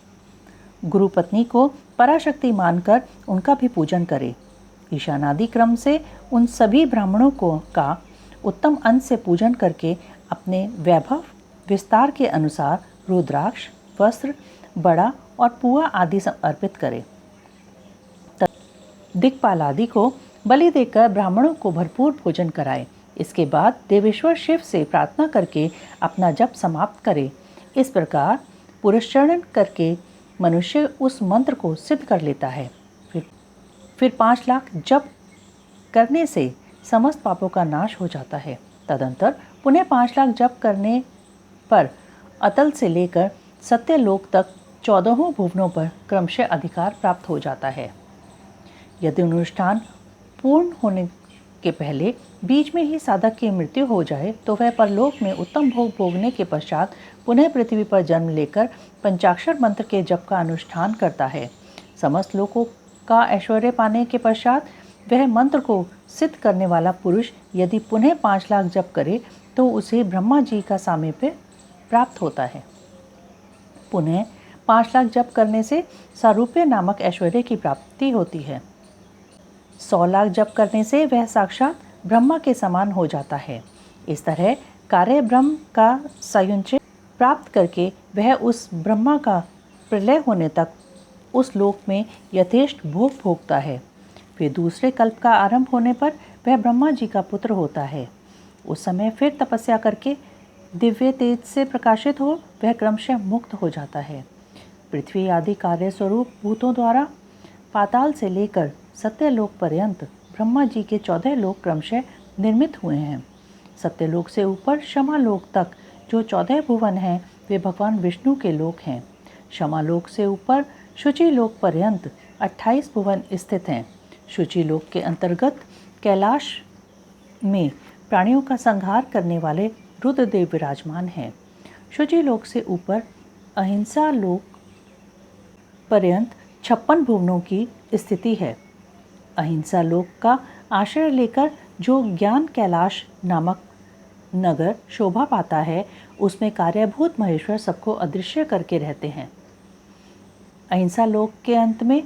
गुरु पत्नी को पराशक्ति मानकर उनका भी पूजन करे। ईशानादि क्रम से उन सभी ब्राह्मणों का उत्तम अन्न से पूजन करके अपने वैभव विस्तार के अनुसार रुद्राक्ष, वस्त्र, बड़ा और पुआ आदि अर्पित करे। दिक्पाल आदि को बलि देकर ब्राह्मणों को भरपूर भोजन कराए। इसके बाद देवेश्वर शिव से प्रार्थना करके अपना जप समाप्त करे। इस प्रकार पुरस्चरण करके मनुष्य उस मंत्र को सिद्ध कर लेता है। फिर 5 लाख जप करने से समस्त पापों का नाश हो जाता है। तदंतर पुनः 5 लाख जप करने पर अतल से लेकर सत्यलोक तक 14 भुवनों पर क्रमशः अधिकार प्राप्त हो जाता है। यदि अनुष्ठान पूर्ण होने के पहले बीच में ही साधक की मृत्यु हो जाए तो वह परलोक में उत्तम भोग भोगने के पश्चात पुनः पृथ्वी पर जन्म लेकर पंचाक्षर मंत्र के जप का अनुष्ठान करता है। समस्त लोकों का ऐश्वर्य पाने के पश्चात वह मंत्र को सिद्ध करने वाला पुरुष यदि पुनः 5 लाख जप करे तो उसे ब्रह्मा जी का सामीप्य प्राप्त होता है। पुनः 5 लाख जप करने से सारूप्य नामक ऐश्वर्य की प्राप्ति होती है। 100 लाख जप करने से वह साक्षात ब्रह्मा के समान हो जाता है। इस तरह कार्य ब्रह्म का संयुच्य प्राप्त करके वह उस ब्रह्मा का प्रलय होने तक उस लोक में यथेष्ट भोग भोगता है। फिर दूसरे कल्प का आरंभ होने पर वह ब्रह्मा जी का पुत्र होता है। उस समय फिर तपस्या करके दिव्य तेज से प्रकाशित हो वह क्रमशः मुक्त हो जाता है। पृथ्वी आदि कार्य स्वरूप भूतों द्वारा पाताल से लेकर सत्यलोक पर्यंत ब्रह्मा जी के 14 लोक क्रमशः निर्मित हुए हैं। सत्यलोक से ऊपर क्षमालोक तक जो 14 भुवन हैं वे भगवान विष्णु के लोक हैं। क्षमालोक से ऊपर शुचि लोक पर्यंत 28 भुवन स्थित हैं। शुचि लोक के अंतर्गत कैलाश में प्राणियों का संहार करने वाले रुद्रदेव विराजमान हैं। शुचि लोक से ऊपर अहिंसा लोक पर्यंत 56 भुवनों की स्थिति है। अहिंसा लोक का आश्रय लेकर जो ज्ञान कैलाश नामक नगर शोभा पाता है, उसमें कार्यभूत महेश्वर सबको अदृश्य करके रहते हैं। अहिंसा लोक के अंत में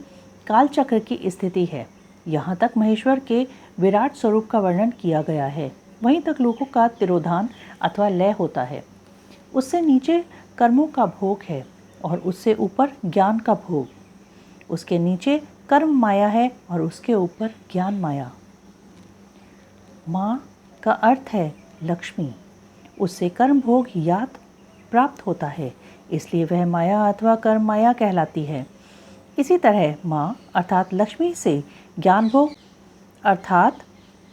कालचक्र की स्थिति है। यहाँ तक महेश्वर के विराट स्वरूप का वर्णन किया गया है। वहीं तक लोकों का तिरोधान अथवा लय होता है। उससे नीचे कर्मों का भोग है और उससे ऊपर ज्ञान का भोग। उसके नीचे कर्म माया है और उसके ऊपर ज्ञान माया। माँ का अर्थ है लक्ष्मी। उससे कर्म भोग याद प्राप्त होता है, इसलिए वह माया अथवा कर्म माया कहलाती है। इसी तरह माँ अर्थात लक्ष्मी से ज्ञान भोग अर्थात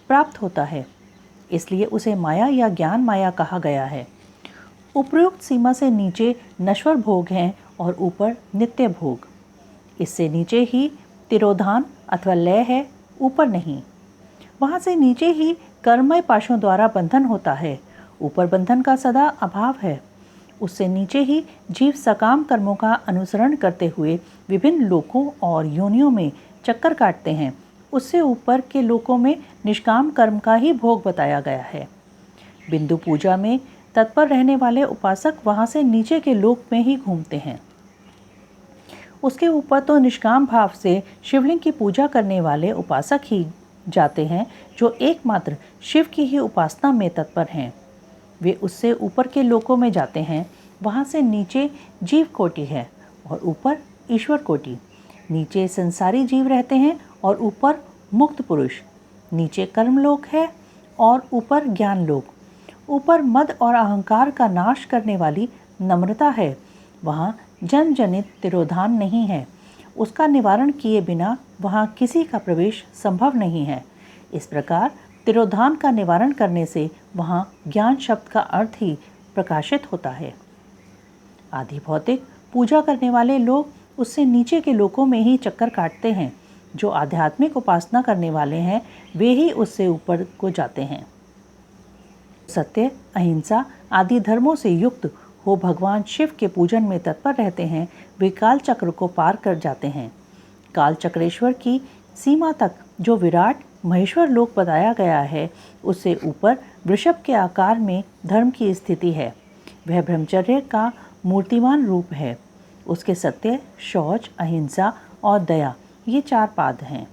प्राप्त होता है, इसलिए उसे माया या ज्ञान माया कहा गया है। उपरोक्त सीमा से नीचे नश्वर भोग हैं और ऊपर नित्य भोग। इससे नीचे ही तिरोधान अथवा लय है, ऊपर नहीं। वहाँ से नीचे ही कर्ममय पाशों द्वारा बंधन होता है, ऊपर बंधन का सदा अभाव है। उससे नीचे ही जीव सकाम कर्मों का अनुसरण करते हुए विभिन्न लोकों और योनियों में चक्कर काटते हैं। उससे ऊपर के लोकों में निष्काम कर्म का ही भोग बताया गया है। बिंदु पूजा में तत्पर रहने वाले उपासक वहाँ से नीचे के लोक में ही घूमते हैं। उसके ऊपर तो निष्काम भाव से शिवलिंग की पूजा करने वाले उपासक ही जाते हैं, जो एकमात्र शिव की ही उपासना में तत्पर हैं। वे उससे ऊपर के लोकों में जाते हैं। वहाँ से नीचे जीव कोटि है और ऊपर ईश्वर कोटि। नीचे संसारी जीव रहते हैं और ऊपर मुक्त पुरुष। नीचे कर्मलोक है और ऊपर ज्ञान लोक। ऊपर मद और अहंकार का नाश करने वाली नम्रता है। वहाँ जन्म जनित तिरोधान नहीं है। उसका निवारण किए बिना वहाँ किसी का प्रवेश संभव नहीं है। इस प्रकार तिरोधान का निवारण करने से वहाँ ज्ञान शब्द का अर्थ ही प्रकाशित होता है। आदि भौतिक पूजा करने वाले लोग उससे नीचे के लोकों में ही चक्कर काटते हैं। जो आध्यात्मिक उपासना करने वाले हैं, वे ही उससे ऊपर को जाते हैं। सत्य, अहिंसा आदि धर्मों से युक्त हो भगवान शिव के पूजन में तत्पर रहते हैं। वे काल चक्र को पार कर जाते हैं। काल चक्रेश्वर की सीमा तक जो विराट महेश्वर लोक बताया गया है, उससे ऊपर वृषभ के आकार में धर्म की स्थिति है। वह ब्रह्मचर्य का मूर्तिमान रूप है। उसके सत्य, शौच, अहिंसा और दया ये 4 पाद हैं।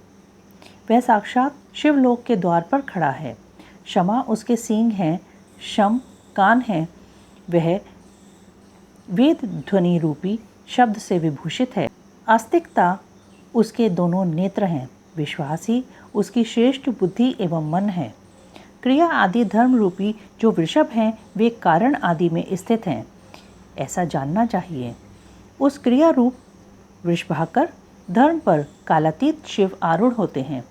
वह साक्षात शिवलोक के द्वार पर खड़ा है। क्षमा उसके सींग हैं, शम कान हैं। वह वेद ध्वनि रूपी शब्द से विभूषित है। आस्तिकता उसके दोनों नेत्र हैं। विश्वास ही उसकी श्रेष्ठ बुद्धि एवं मन है। क्रिया आदि धर्म रूपी जो वृषभ हैं, वे कारण आदि में स्थित हैं, ऐसा जानना चाहिए। उस क्रिया रूप वृषभाकर धर्म पर कालातीत शिव आरूढ़ होते हैं।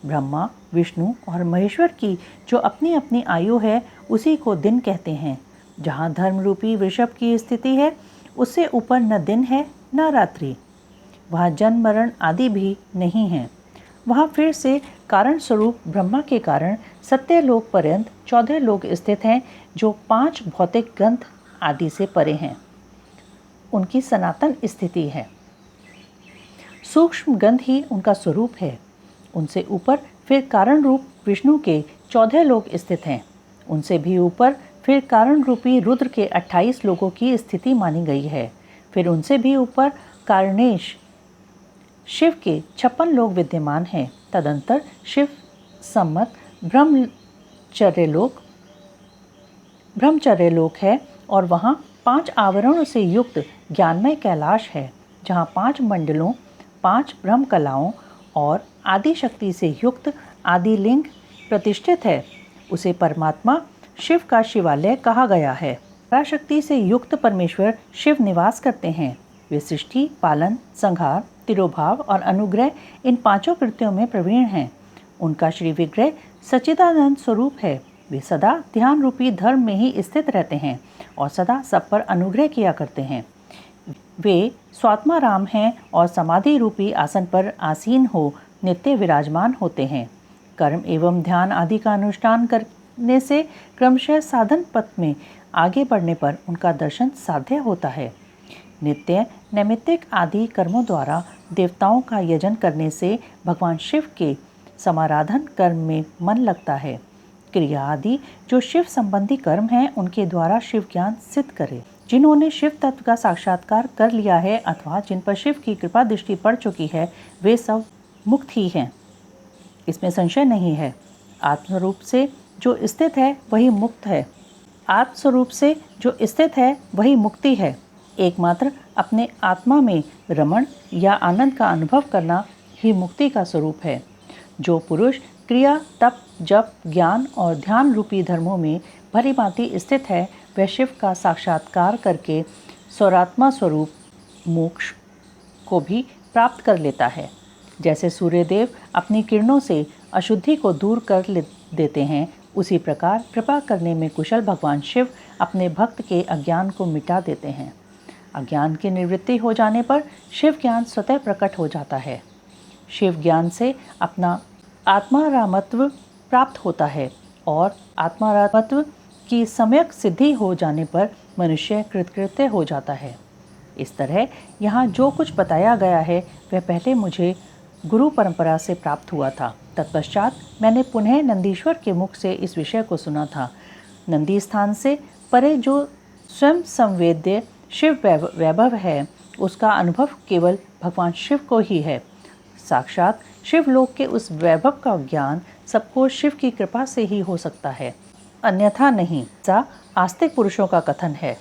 ब्रह्मा, विष्णु और महेश्वर की जो अपनी अपनी आयु है, उसी को दिन कहते हैं। जहाँ धर्म रूपी वृषभ की स्थिति है, उससे ऊपर न दिन है न रात्रि। वहाँ जन्म मरण आदि भी नहीं है। वहाँ फिर से कारण स्वरूप ब्रह्मा के कारण सत्य लोक पर्यंत 14 लोक स्थित हैं, जो 5 भौतिक ग्रंथ आदि से परे हैं। उनकी सनातन स्थिति है। सूक्ष्म गंध ही उनका स्वरूप है। उनसे ऊपर फिर कारण रूप विष्णु के 14 लोक स्थित हैं। उनसे भी ऊपर फिर कारण रूपी रुद्र के 28 लोकों की स्थिति मानी गई है। फिर उनसे भी ऊपर कारणेश शिव के 56 लोक विद्यमान हैं। तदंतर शिव सम्मत ब्रह्मचर्य लोक है और वहाँ 5 आवरणों से युक्त ज्ञानमय कैलाश है, जहाँ 5 मंडलों, 5 ब्रह्म कलाओं और आदि शक्ति से युक्त आदि लिंग प्रतिष्ठित है। उसे परमात्मा शिव का शिवालय कहा गया है। पराशक्ति से युक्त परमेश्वर शिव निवास करते हैं। वे सृष्टि, पालन, संहार, तिरोभाव और अनुग्रह इन 5 कृत्यों में प्रवीण हैं। उनका श्री विग्रह सच्चिदानंद स्वरूप है। वे सदा ध्यान रूपी धर्म में ही स्थित रहते हैं और सदा सब पर अनुग्रह किया करते हैं। वे स्वात्मा राम हैं और समाधि रूपी आसन पर आसीन हो नित्य विराजमान होते हैं। कर्म एवं ध्यान आदि का अनुष्ठान करने से क्रमशः साधन पथ में आगे बढ़ने पर उनका दर्शन साध्य होता है। नित्य नैमित्तिक आदि कर्मों द्वारा देवताओं का यजन करने से भगवान शिव के समाराधन कर्म में मन लगता है। क्रिया आदि जो शिव संबंधी कर्म हैं उनके द्वारा शिव ज्ञान सिद्ध करे। जिन्होंने शिव तत्व का साक्षात्कार कर लिया है अथवा जिन पर शिव की कृपा दृष्टि पड़ चुकी है वे सब मुक्त ही हैं, इसमें संशय नहीं है। आत्मस्वरूप से जो स्थित है वही मुक्त है। आत्मस्वरूप से जो स्थित है वही मुक्ति है। एकमात्र अपने आत्मा में रमण या आनंद का अनुभव करना ही मुक्ति का स्वरूप है। जो पुरुष क्रिया, तप, जप, ज्ञान और ध्यान रूपी धर्मों में भली भांति स्थित है वह शिव का साक्षात्कार करके स्वरात्मा स्वरूप मोक्ष को भी प्राप्त कर लेता है। जैसे सूर्यदेव अपनी किरणों से अशुद्धि को दूर कर देते हैं, उसी प्रकार कृपा करने में कुशल भगवान शिव अपने भक्त के अज्ञान को मिटा देते हैं। अज्ञान की निवृत्ति हो जाने पर शिव ज्ञान स्वतः प्रकट हो जाता है। शिव ज्ञान से अपना आत्मारामत्व प्राप्त होता है और आत्मारामत्व की सम्यक सिद्धि हो जाने पर मनुष्य कृतकृत्य हो जाता है। इस तरह यहाँ जो कुछ बताया गया है वह पहले मुझे गुरु परंपरा से प्राप्त हुआ था। तत्पश्चात मैंने पुनः नंदीश्वर के मुख से इस विषय को सुना था। नंदी स्थान से परे जो स्वयं संवेद्य शिव वैभव है उसका अनुभव केवल भगवान शिव को ही है। साक्षात शिवलोक के उस वैभव का ज्ञान सबको शिव की कृपा से ही हो सकता है, अन्यथा नहीं। ऐसा आस्तिक पुरुषों का कथन है।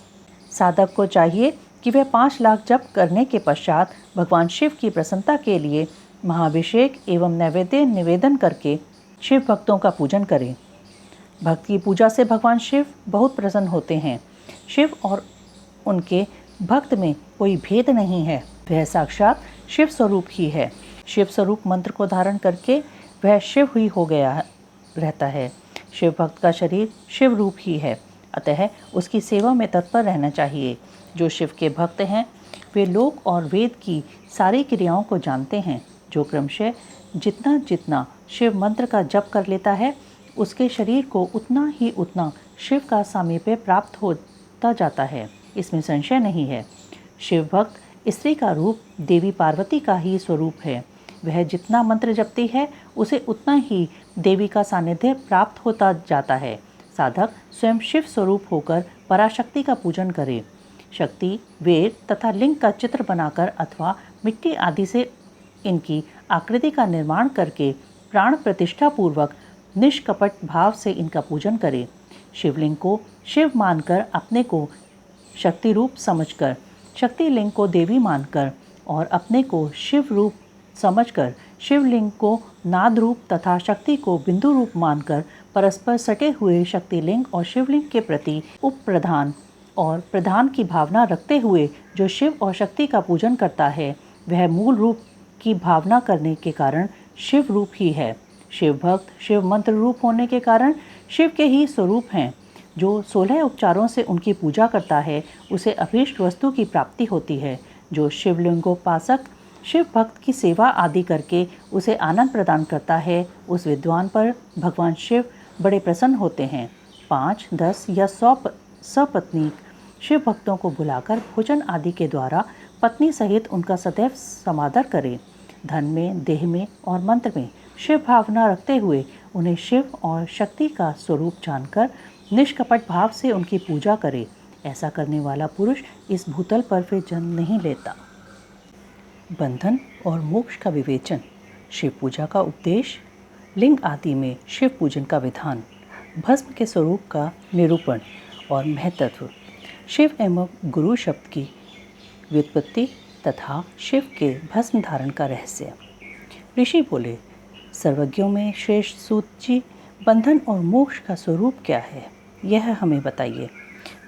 साधक को चाहिए कि वह 5 लाख जप करने के पश्चात भगवान शिव की प्रसन्नता के लिए महाभिषेक एवं नैवेद्य निवेदन करके शिव भक्तों का पूजन करें। भक्त की पूजा से भगवान शिव बहुत प्रसन्न होते हैं। शिव और उनके भक्त में कोई भेद नहीं है, वह साक्षात शिव स्वरूप ही है। शिव स्वरूप मंत्र को धारण करके वह शिव ही हो गया रहता है। शिव भक्त का शरीर शिव रूप ही है, अतः उसकी सेवा में तत्पर रहना चाहिए। जो शिव के भक्त हैं वे लोक और वेद की सारी क्रियाओं को जानते हैं। जो क्रमशः जितना जितना शिव मंत्र का जप कर लेता है उसके शरीर को उतना ही उतना शिव का सामीप्य प्राप्त होता जाता है, इसमें संशय नहीं है। शिव भक्त स्त्री का रूप देवी पार्वती का ही स्वरूप है। वह जितना मंत्र जपती है उसे उतना ही देवी का सानिध्य प्राप्त होता जाता है। साधक स्वयं शिव स्वरूप होकर पराशक्ति का पूजन करे। शक्ति, वेद तथा लिंग का चित्र बनाकर अथवा मिट्टी आदि से इनकी आकृति का निर्माण करके प्राण प्रतिष्ठा पूर्वक निष्कपट भाव से इनका पूजन करे। शिवलिंग को शिव मानकर अपने को शक्ति रूप समझकर, शक्ति लिंग को देवी मानकर और अपने को शिव रूप समझकर शिवलिंग को नाद रूप तथा शक्ति को बिंदु रूप मानकर परस्पर सटे हुए शक्तिलिंग और शिवलिंग के प्रति उप प्रधान और प्रधान की भावना रखते हुए जो शिव और शक्ति का पूजन करता है वह मूल रूप की भावना करने के कारण शिव रूप ही है। शिव भक्त शिव मंत्र रूप होने के कारण शिव के ही स्वरूप हैं। जो 16 उपचारों से उनकी पूजा करता है उसे अभीष्ट वस्तु की प्राप्ति होती है। जो शिवलिंगोपासक शिव भक्त की सेवा आदि करके उसे आनंद प्रदान करता है उस विद्वान पर भगवान शिव बड़े प्रसन्न होते हैं। 5, 10 या 100 सपत्नीक शिव भक्तों को बुलाकर भोजन आदि के द्वारा पत्नी सहित उनका सदैव समादर करें। धन में, देह में और मंत्र में शिव भावना रखते हुए उन्हें शिव और शक्ति का स्वरूप जानकर निष्कपट भाव से उनकी पूजा करे। ऐसा करने वाला पुरुष इस भूतल पर फिर जन्म नहीं लेता। बंधन और मोक्ष का विवेचन, शिव पूजा का उपदेश, लिंग आदि में शिव पूजन का विधान, भस्म के स्वरूप का निरूपण और महत्व, शिव एवं गुरु शब्द की व्युत्पत्ति तथा शिव के भस्म धारण का रहस्य। ऋषि बोले, सर्वज्ञों में श्रेष्ठ सूत जी, बंधन और मोक्ष का स्वरूप क्या है यह हमें बताइए।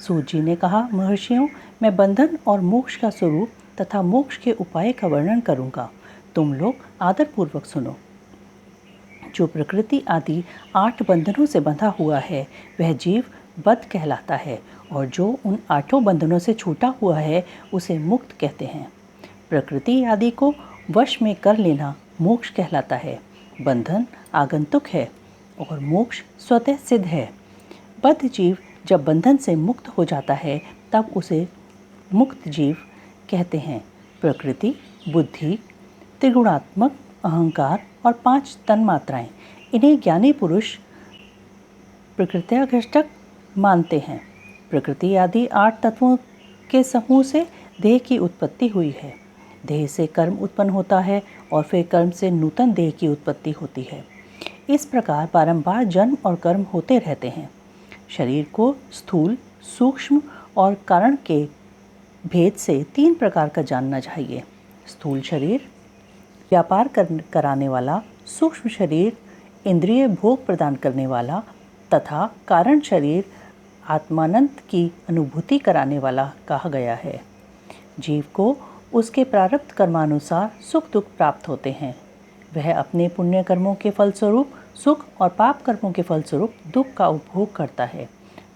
सूत जी ने कहा, महर्षियों, मैं बंधन और मोक्ष का स्वरूप तथा मोक्ष के उपाय का वर्णन करूंगा, तुम लोग आदरपूर्वक सुनो। जो प्रकृति आदि 8 बंधनों से बंधा हुआ है वह जीव बद्ध कहलाता है और जो उन 8 बंधनों से छूटा हुआ है उसे मुक्त कहते हैं। प्रकृति आदि को वश में कर लेना मोक्ष कहलाता है। बंधन आगंतुक है और मोक्ष स्वतः सिद्ध है। बद्ध जीव जब बंधन से मुक्त हो जाता है तब उसे मुक्त जीव कहते हैं। प्रकृति, बुद्धि, त्रिगुणात्मक अहंकार और 5 तन्मात्राएं, इन्हें ज्ञानी पुरुष प्रकृत्याघष्टक मानते हैं। प्रकृति आदि 8 तत्वों के समूह से देह की उत्पत्ति हुई है। देह से कर्म उत्पन्न होता है और फिर कर्म से नूतन देह की उत्पत्ति होती है। इस प्रकार बारंबार जन्म और कर्म होते रहते हैं। शरीर को स्थूल, सूक्ष्म और कारण के भेद से 3 प्रकार का जानना चाहिए। स्थूल शरीर व्यापार कराने वाला, सूक्ष्म शरीर इंद्रिय भोग प्रदान करने वाला तथा कारण शरीर आत्मानंद की अनुभूति कराने वाला कहा गया है। जीव को उसके प्रारब्ध कर्मानुसार सुख दुख प्राप्त होते हैं। वह अपने पुण्य कर्मों के फलस्वरूप सुख और पाप कर्मों के फलस्वरूप दुख का उपभोग करता है।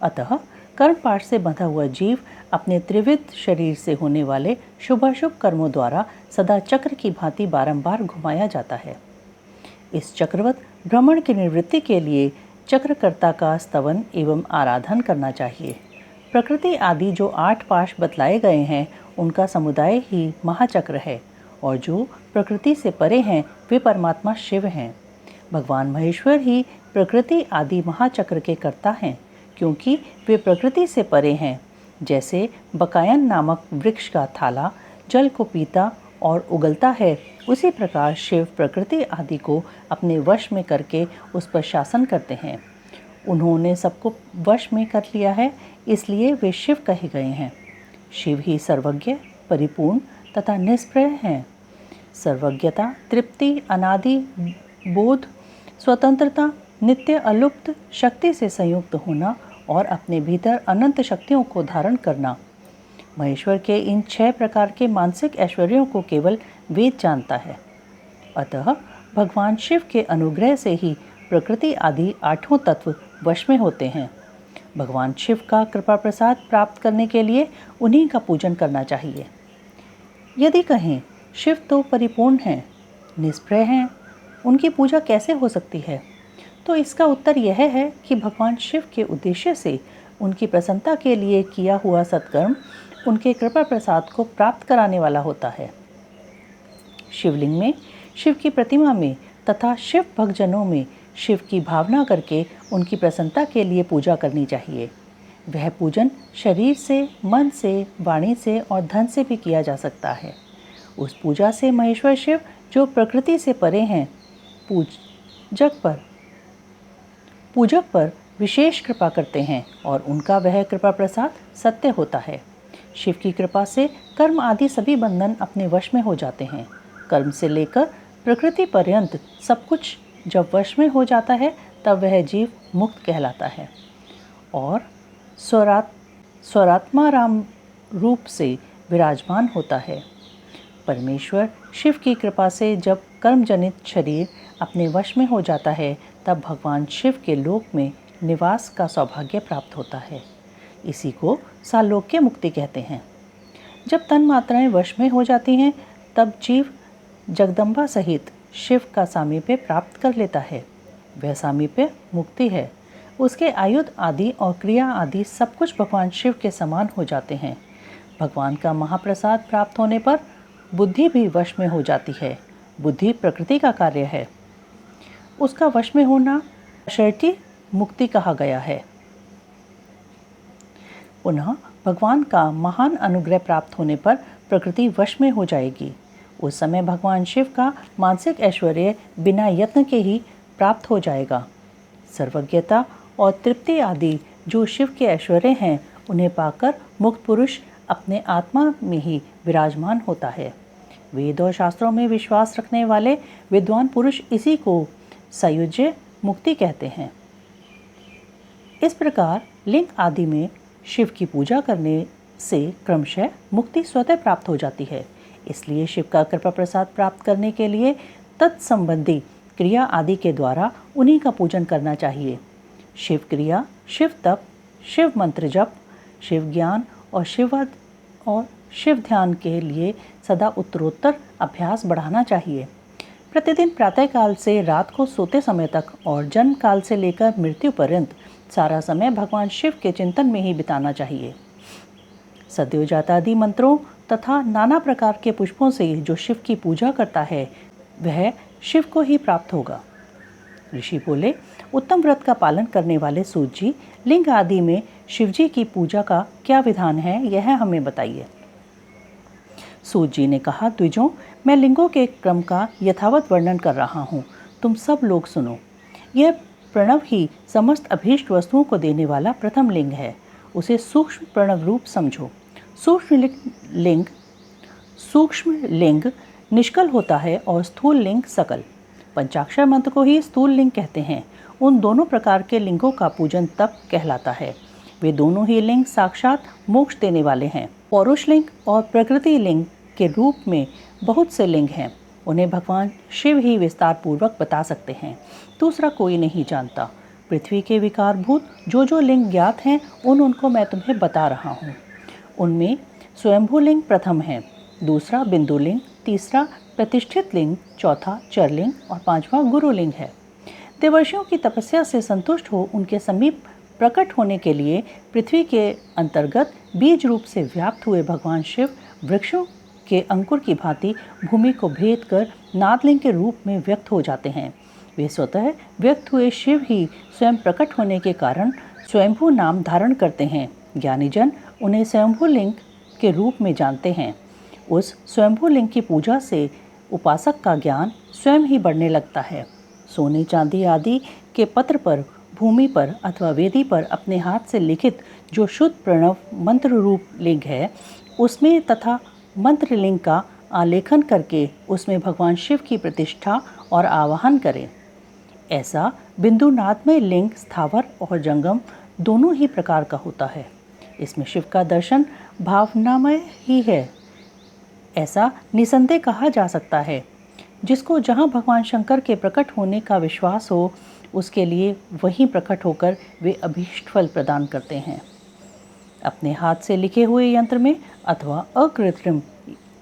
अतः कर्म पाश से बंधा हुआ जीव अपने त्रिविध शरीर से होने वाले शुभाशुभ कर्मों द्वारा सदा चक्र की भांति बारंबार घुमाया जाता है। इस चक्रवत भ्रमण की निवृत्ति के लिए चक्रकर्ता का स्तवन एवं आराधन करना चाहिए। प्रकृति आदि जो 8 पाश बतलाए गए हैं उनका समुदाय ही महाचक्र है और जो प्रकृति से परे हैं वे परमात्मा शिव हैं। भगवान महेश्वर ही प्रकृति आदि महाचक्र के कर्ता हैं, क्योंकि वे प्रकृति से परे हैं। जैसे बकायन नामक वृक्ष का थाला जल को पीता और उगलता है, उसी प्रकार शिव प्रकृति आदि को अपने वश में करके उस पर शासन करते हैं। उन्होंने सबको वश में कर लिया है, इसलिए वे शिव कहे गए हैं। शिव ही सर्वज्ञ, परिपूर्ण तथा निष्प्रय हैं। सर्वज्ञता, तृप्ति, अनादि बोध, स्वतंत्रता, नित्य अलुप्त शक्ति से संयुक्त होना और अपने भीतर अनंत शक्तियों को धारण करना। महेश्वर के इन 6 प्रकार के मानसिक ऐश्वर्यों को केवल वेद जानता है। अतः भगवान शिव के अनुग्रह से ही प्रकृति आदि 8 तत्व वश में होते हैं। भगवान शिव का कृपा प्रसाद प्राप्त करने के लिए उन्हीं का पूजन करना चाहिए। यदि कहें शिव तो परिपूर्ण हैं, निष्प्रय हैं, उनकी पूजा कैसे हो सकती है, तो इसका उत्तर यह है कि भगवान शिव के उद्देश्य से उनकी प्रसन्नता के लिए किया हुआ सत्कर्म उनके कृपा प्रसाद को प्राप्त कराने वाला होता है। शिवलिंग में, शिव की प्रतिमा में तथा शिव भक्तजनों में शिव की भावना करके उनकी प्रसन्नता के लिए पूजा करनी चाहिए। वह पूजन शरीर से, मन से, वाणी से और धन से भी किया जा सकता है। उस पूजा से महेश्वर शिव जो प्रकृति से परे हैं, पूजक पर विशेष कृपा करते हैं और उनका वह कृपा प्रसाद सत्य होता है। शिव की कृपा से कर्म आदि सभी बंधन अपने वश में हो जाते हैं। कर्म से लेकर प्रकृति पर्यंत सब कुछ जब वश में हो जाता है तब वह जीव मुक्त कहलाता है और स्वरात्माराम रूप से विराजमान होता है। परमेश्वर शिव की कृपा से जब कर्मजनित शरीर अपने वश में हो जाता है तब भगवान शिव के लोक में निवास का सौभाग्य प्राप्त होता है। इसी को सालोक्य मुक्ति कहते हैं। जब तन मात्राएं वश में हो जाती हैं तब जीव जगदम्बा सहित शिव का सामीप्य प्राप्त कर लेता है। वह सामीप्य मुक्ति है। उसके आयुध आदि और क्रिया आदि सब कुछ भगवान शिव के समान हो जाते हैं। भगवान का महाप्रसाद प्राप्त होने पर बुद्धि भी वश में हो जाती है। बुद्धि प्रकृति का कार्य है, उसका वश में होना शर्ती मुक्ति कहा गया है। पुनः भगवान का महान अनुग्रह प्राप्त होने पर प्रकृति वश में हो जाएगी। उस समय भगवान शिव का मानसिक ऐश्वर्य बिना यत्न के ही प्राप्त हो जाएगा। सर्वज्ञता और तृप्ति आदि जो शिव के ऐश्वर्य हैं, उन्हें पाकर मुक्त पुरुष अपने आत्मा में ही विराजमान होता है। वेद और शास्त्रों में विश्वास रखने वाले विद्वान पुरुष इसी को सायुज्य मुक्ति कहते हैं। इस प्रकार लिंग आदि में शिव की पूजा करने से क्रमशः मुक्ति स्वतः प्राप्त हो जाती है। इसलिए शिव का कृपा प्रसाद प्राप्त करने के लिए तत्संबंधी क्रिया आदि के द्वारा उन्हीं का पूजन करना चाहिए। शिव क्रिया, शिव तप, शिव मंत्र जप, शिव ज्ञान और शिव ध्यान के लिए सदा उत्तरोत्तर अभ्यास बढ़ाना चाहिए। प्रतिदिन प्रातःकाल से रात को सोते समय तक और जन्म काल से लेकर मृत्यु पर्यंत सारा समय भगवान शिव के चिंतन में ही बिताना चाहिए। सद्योजातादि मंत्रों तथा नाना प्रकार के पुष्पों से जो शिव की पूजा करता है वह शिव को ही प्राप्त होगा। ऋषि बोले, उत्तम व्रत का पालन करने वाले सूत जी, लिंग आदि में शिवजी की पूजा का क्या विधान है यह हमें बताइए। सूत जी ने कहा, द्विजों, मैं लिंगों के क्रम का यथावत वर्णन कर रहा हूँ, तुम सब लोग सुनो। यह प्रणव ही समस्त अभीष्ट वस्तुओं को देने वाला प्रथम लिंग है। उसे सूक्ष्म प्रणव रूप समझो। सूक्ष्म लिंग निष्कल होता है और स्थूल लिंग सकल। पंचाक्षर मंत्र को ही स्थूल लिंग कहते हैं। उन दोनों प्रकार के लिंगों का पूजन तप कहलाता है। वे दोनों ही लिंग साक्षात मोक्ष देने वाले हैं। पौरुष लिंग और प्रकृति लिंग के रूप में बहुत से लिंग हैं। उन्हें भगवान शिव ही विस्तार पूर्वक बता सकते हैं, दूसरा कोई नहीं जानता। पृथ्वी के विकारभूत जो लिंग ज्ञात हैं उनको मैं तुम्हें बता रहा हूँ। उनमें स्वयंभू लिंग प्रथम है, दूसरा बिंदु लिंग, तीसरा प्रतिष्ठित लिंग, चौथा चरलिंग और पांचवा गुरुलिंग है। देवर्षियों की तपस्या से संतुष्ट हो उनके समीप प्रकट होने के लिए पृथ्वी के अंतर्गत बीज रूप से व्याप्त हुए भगवान शिव वृक्षों के अंकुर की भांति भूमि को भेद कर नादलिंग के रूप में व्यक्त हो जाते हैं। वे स्वतः व्यक्त हुए शिव ही स्वयं प्रकट होने के कारण स्वयंभू नाम धारण करते हैं। ज्ञानीजन उन्हें स्वयंभू लिंग के रूप में जानते हैं। उस स्वयंभू लिंग की पूजा से उपासक का ज्ञान स्वयं ही बढ़ने लगता है। सोने चांदी आदि के पत्र पर, भूमि पर अथवा वेदी पर अपने हाथ से लिखित जो शुद्ध प्रणव मंत्र रूप लिंग है, उसमें तथा मंत्र लिंग का आलेखन करके उसमें भगवान शिव की प्रतिष्ठा और आवाहन करें। ऐसा बिंदुनादमय लिंग स्थावर और जंगम दोनों ही प्रकार का होता है। इसमें शिव का दर्शन भावनामय ही है, ऐसा निसंदेह कहा जा सकता है। जिसको जहाँ भगवान शंकर के प्रकट होने का विश्वास हो, उसके लिए वहीं प्रकट होकर वे अभीष्ट फल प्रदान करते हैं। अपने हाथ से लिखे हुए यंत्र में अथवा अकृत्रिम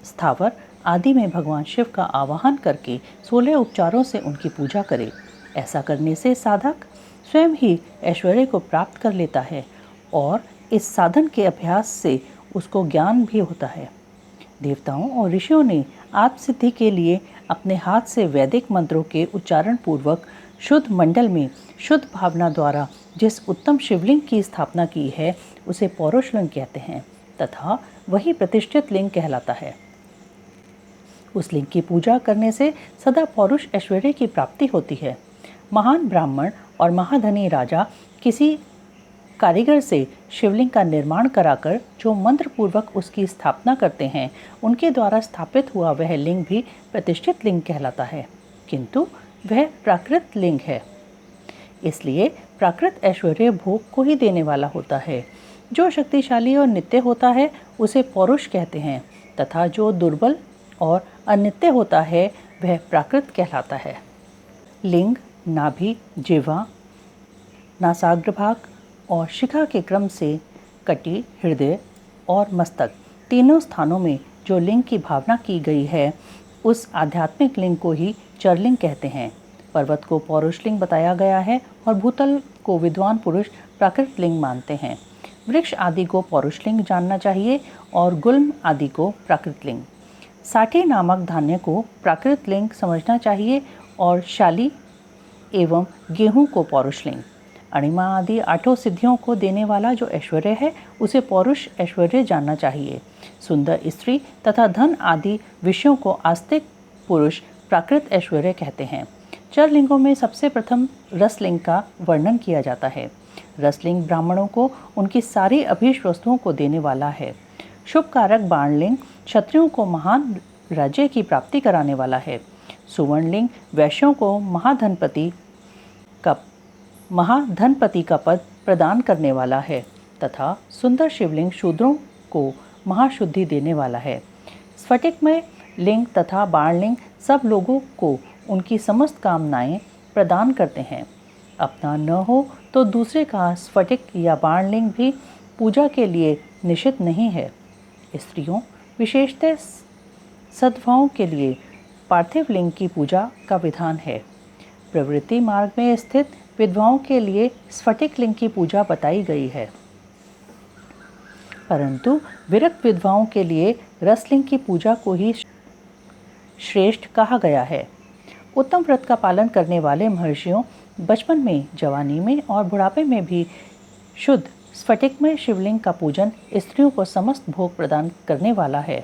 स्थावर आदि में भगवान शिव का आवाहन करके 16 उपचारों से उनकी पूजा करे। ऐसा करने से साधक स्वयं ही ऐश्वर्य को प्राप्त कर लेता है और इस साधन के अभ्यास से उसको ज्ञान भी होता है। देवताओं और ऋषियों ने आत्मसिद्धि के लिए अपने हाथ से वैदिक मंत्रों के उच्चारण पूर्वक शुद्ध मंडल में शुद्ध भावना द्वारा जिस उत्तम शिवलिंग की स्थापना की है उसे पौरुष लिंग कहते हैं तथा वही प्रतिष्ठित लिंग कहलाता है। उस लिंग की पूजा करने से सदा पौरुष ऐश्वर्य की प्राप्ति होती है। महान ब्राह्मण और महाधनी राजा किसी कारीगर से शिवलिंग का निर्माण कराकर जो मंत्र पूर्वक उसकी स्थापना करते हैं, उनके द्वारा स्थापित हुआ वह लिंग भी प्रतिष्ठित लिंग कहलाता है, किंतु वह प्राकृत लिंग है। इसलिए प्राकृत ऐश्वर्य भोग को ही देने वाला होता है। जो शक्तिशाली और नित्य होता है उसे पौरुष कहते हैं तथा जो दुर्बल और अनित्य होता है वह प्राकृत कहलाता है। लिंग, नाभि, जिह्वा, नासाग्रभाग और शिखा के क्रम से कटी, हृदय और मस्तक तीनों स्थानों में जो लिंग की भावना की गई है उस आध्यात्मिक लिंग को ही चरलिंग कहते हैं। पर्वत को पौरुष लिंग बताया गया है और भूतल को विद्वान पुरुष प्राकृत लिंग मानते हैं। वृक्ष आदि को पौरुष लिंग जानना चाहिए और गुल्म आदि को प्राकृत लिंग। साठी नामक धान्य को प्राकृत लिंग समझना चाहिए और शाली एवं गेहूं को पौरुष लिंग। अणिमा आदि 8 सिद्धियों को देने वाला जो ऐश्वर्य है उसे पौरुष ऐश्वर्य जानना चाहिए। सुंदर स्त्री तथा धन आदि विषयों को आस्तिक पुरुष प्राकृत ऐश्वर्य कहते हैं। चरलिंगों में सबसे प्रथम रसलिंग का वर्णन किया जाता है। रसलिंग ब्राह्मणों को उनकी सारी अभीष्ट वस्तुओं को देने वाला है। शुभ कारक बाणलिंग क्षत्रियों को महान राज्य की प्राप्ति कराने वाला है। सुवर्णलिंग वैश्यों को महाधनपति का पद प्रदान करने वाला है तथा सुंदर शिवलिंग शूद्रों को महाशुद्धि देने वाला है। स्फटिकमय लिंग तथा बाणलिंग सब लोगों को उनकी समस्त कामनाएं प्रदान करते हैं। अपना न हो तो दूसरे का स्फटिक या बाणलिंग भी पूजा के लिए निषिद्ध नहीं है। स्त्रियों विशेषतः सद्भावों के लिए पार्थिव लिंग की पूजा का विधान है। प्रवृत्ति मार्ग में स्थित विधवाओं के लिए स्फटिक लिंग की पूजा बताई गई है, परंतु विरक्त विधवाओं के लिए रसलिंग की पूजा को ही श्रेष्ठ कहा गया है। उत्तम व्रत का पालन करने वाले महर्षियों बचपन में, जवानी में और बुढ़ापे में भी शुद्ध स्फटिकमय शिवलिंग का पूजन स्त्रियों को समस्त भोग प्रदान करने वाला है।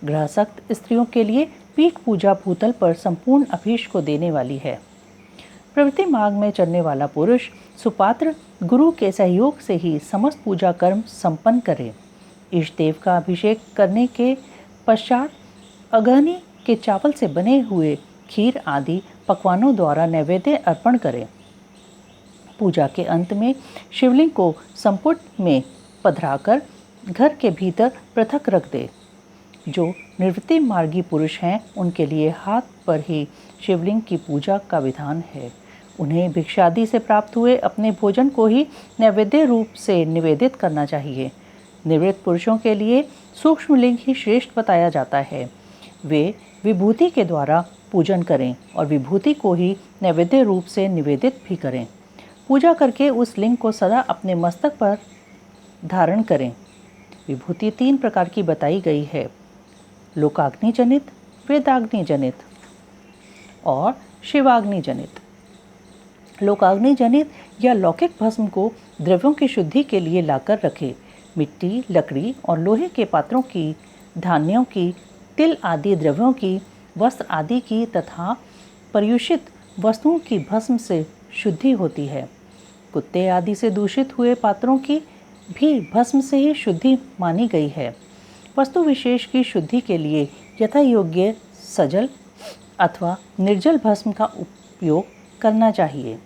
गृहस्थ स्त्रियों के लिए पीठ पूजा भूतल पर संपूर्ण अभीष्ट को देने वाली है। प्रवृत्ति मार्ग में चलने वाला पुरुष सुपात्र गुरु के सहयोग से ही समस्त पूजा कर्म संपन्न करे। इष्ट देव का अभिषेक करने के पश्चात अगहनी के चावल से बने हुए खीर आदि पकवानों द्वारा नैवेद्य अर्पण करें। पूजा के अंत में शिवलिंग को संपुट में पधराकर घर के भीतर पृथक रख दे। जो निवृत्ति मार्गी पुरुष हैं उनके लिए हाथ पर ही शिवलिंग की पूजा का विधान है। उन्हें भिक्षादि से प्राप्त हुए अपने भोजन को ही नैवेद्य रूप से निवेदित करना चाहिए। निवृत्त पुरुषों के लिए सूक्ष्म लिंग ही श्रेष्ठ बताया जाता है। वे विभूति के द्वारा पूजन करें और विभूति को ही नैवेद्य रूप से निवेदित भी करें। पूजा करके उस लिंग को सदा अपने मस्तक पर धारण करें। विभूति 3 प्रकार की बताई गई है: लोकाग्नि जनित, वेदाग्नि जनित और शिवाग्नि जनित। लोकाग्नि जनित या लौकिक भस्म को द्रव्यों की शुद्धि के लिए लाकर रखे। मिट्टी, लकड़ी और लोहे के पात्रों की, धान्यों की, तिल आदि द्रव्यों की, वस्त्र आदि की तथा पर्युषित वस्तुओं की भस्म से शुद्धि होती है। कुत्ते आदि से दूषित हुए पात्रों की भी भस्म से ही शुद्धि मानी गई है। वस्तु विशेष की शुद्धि के लिए यथा योग्य सजल अथवा निर्जल भस्म का उपयोग करना चाहिए।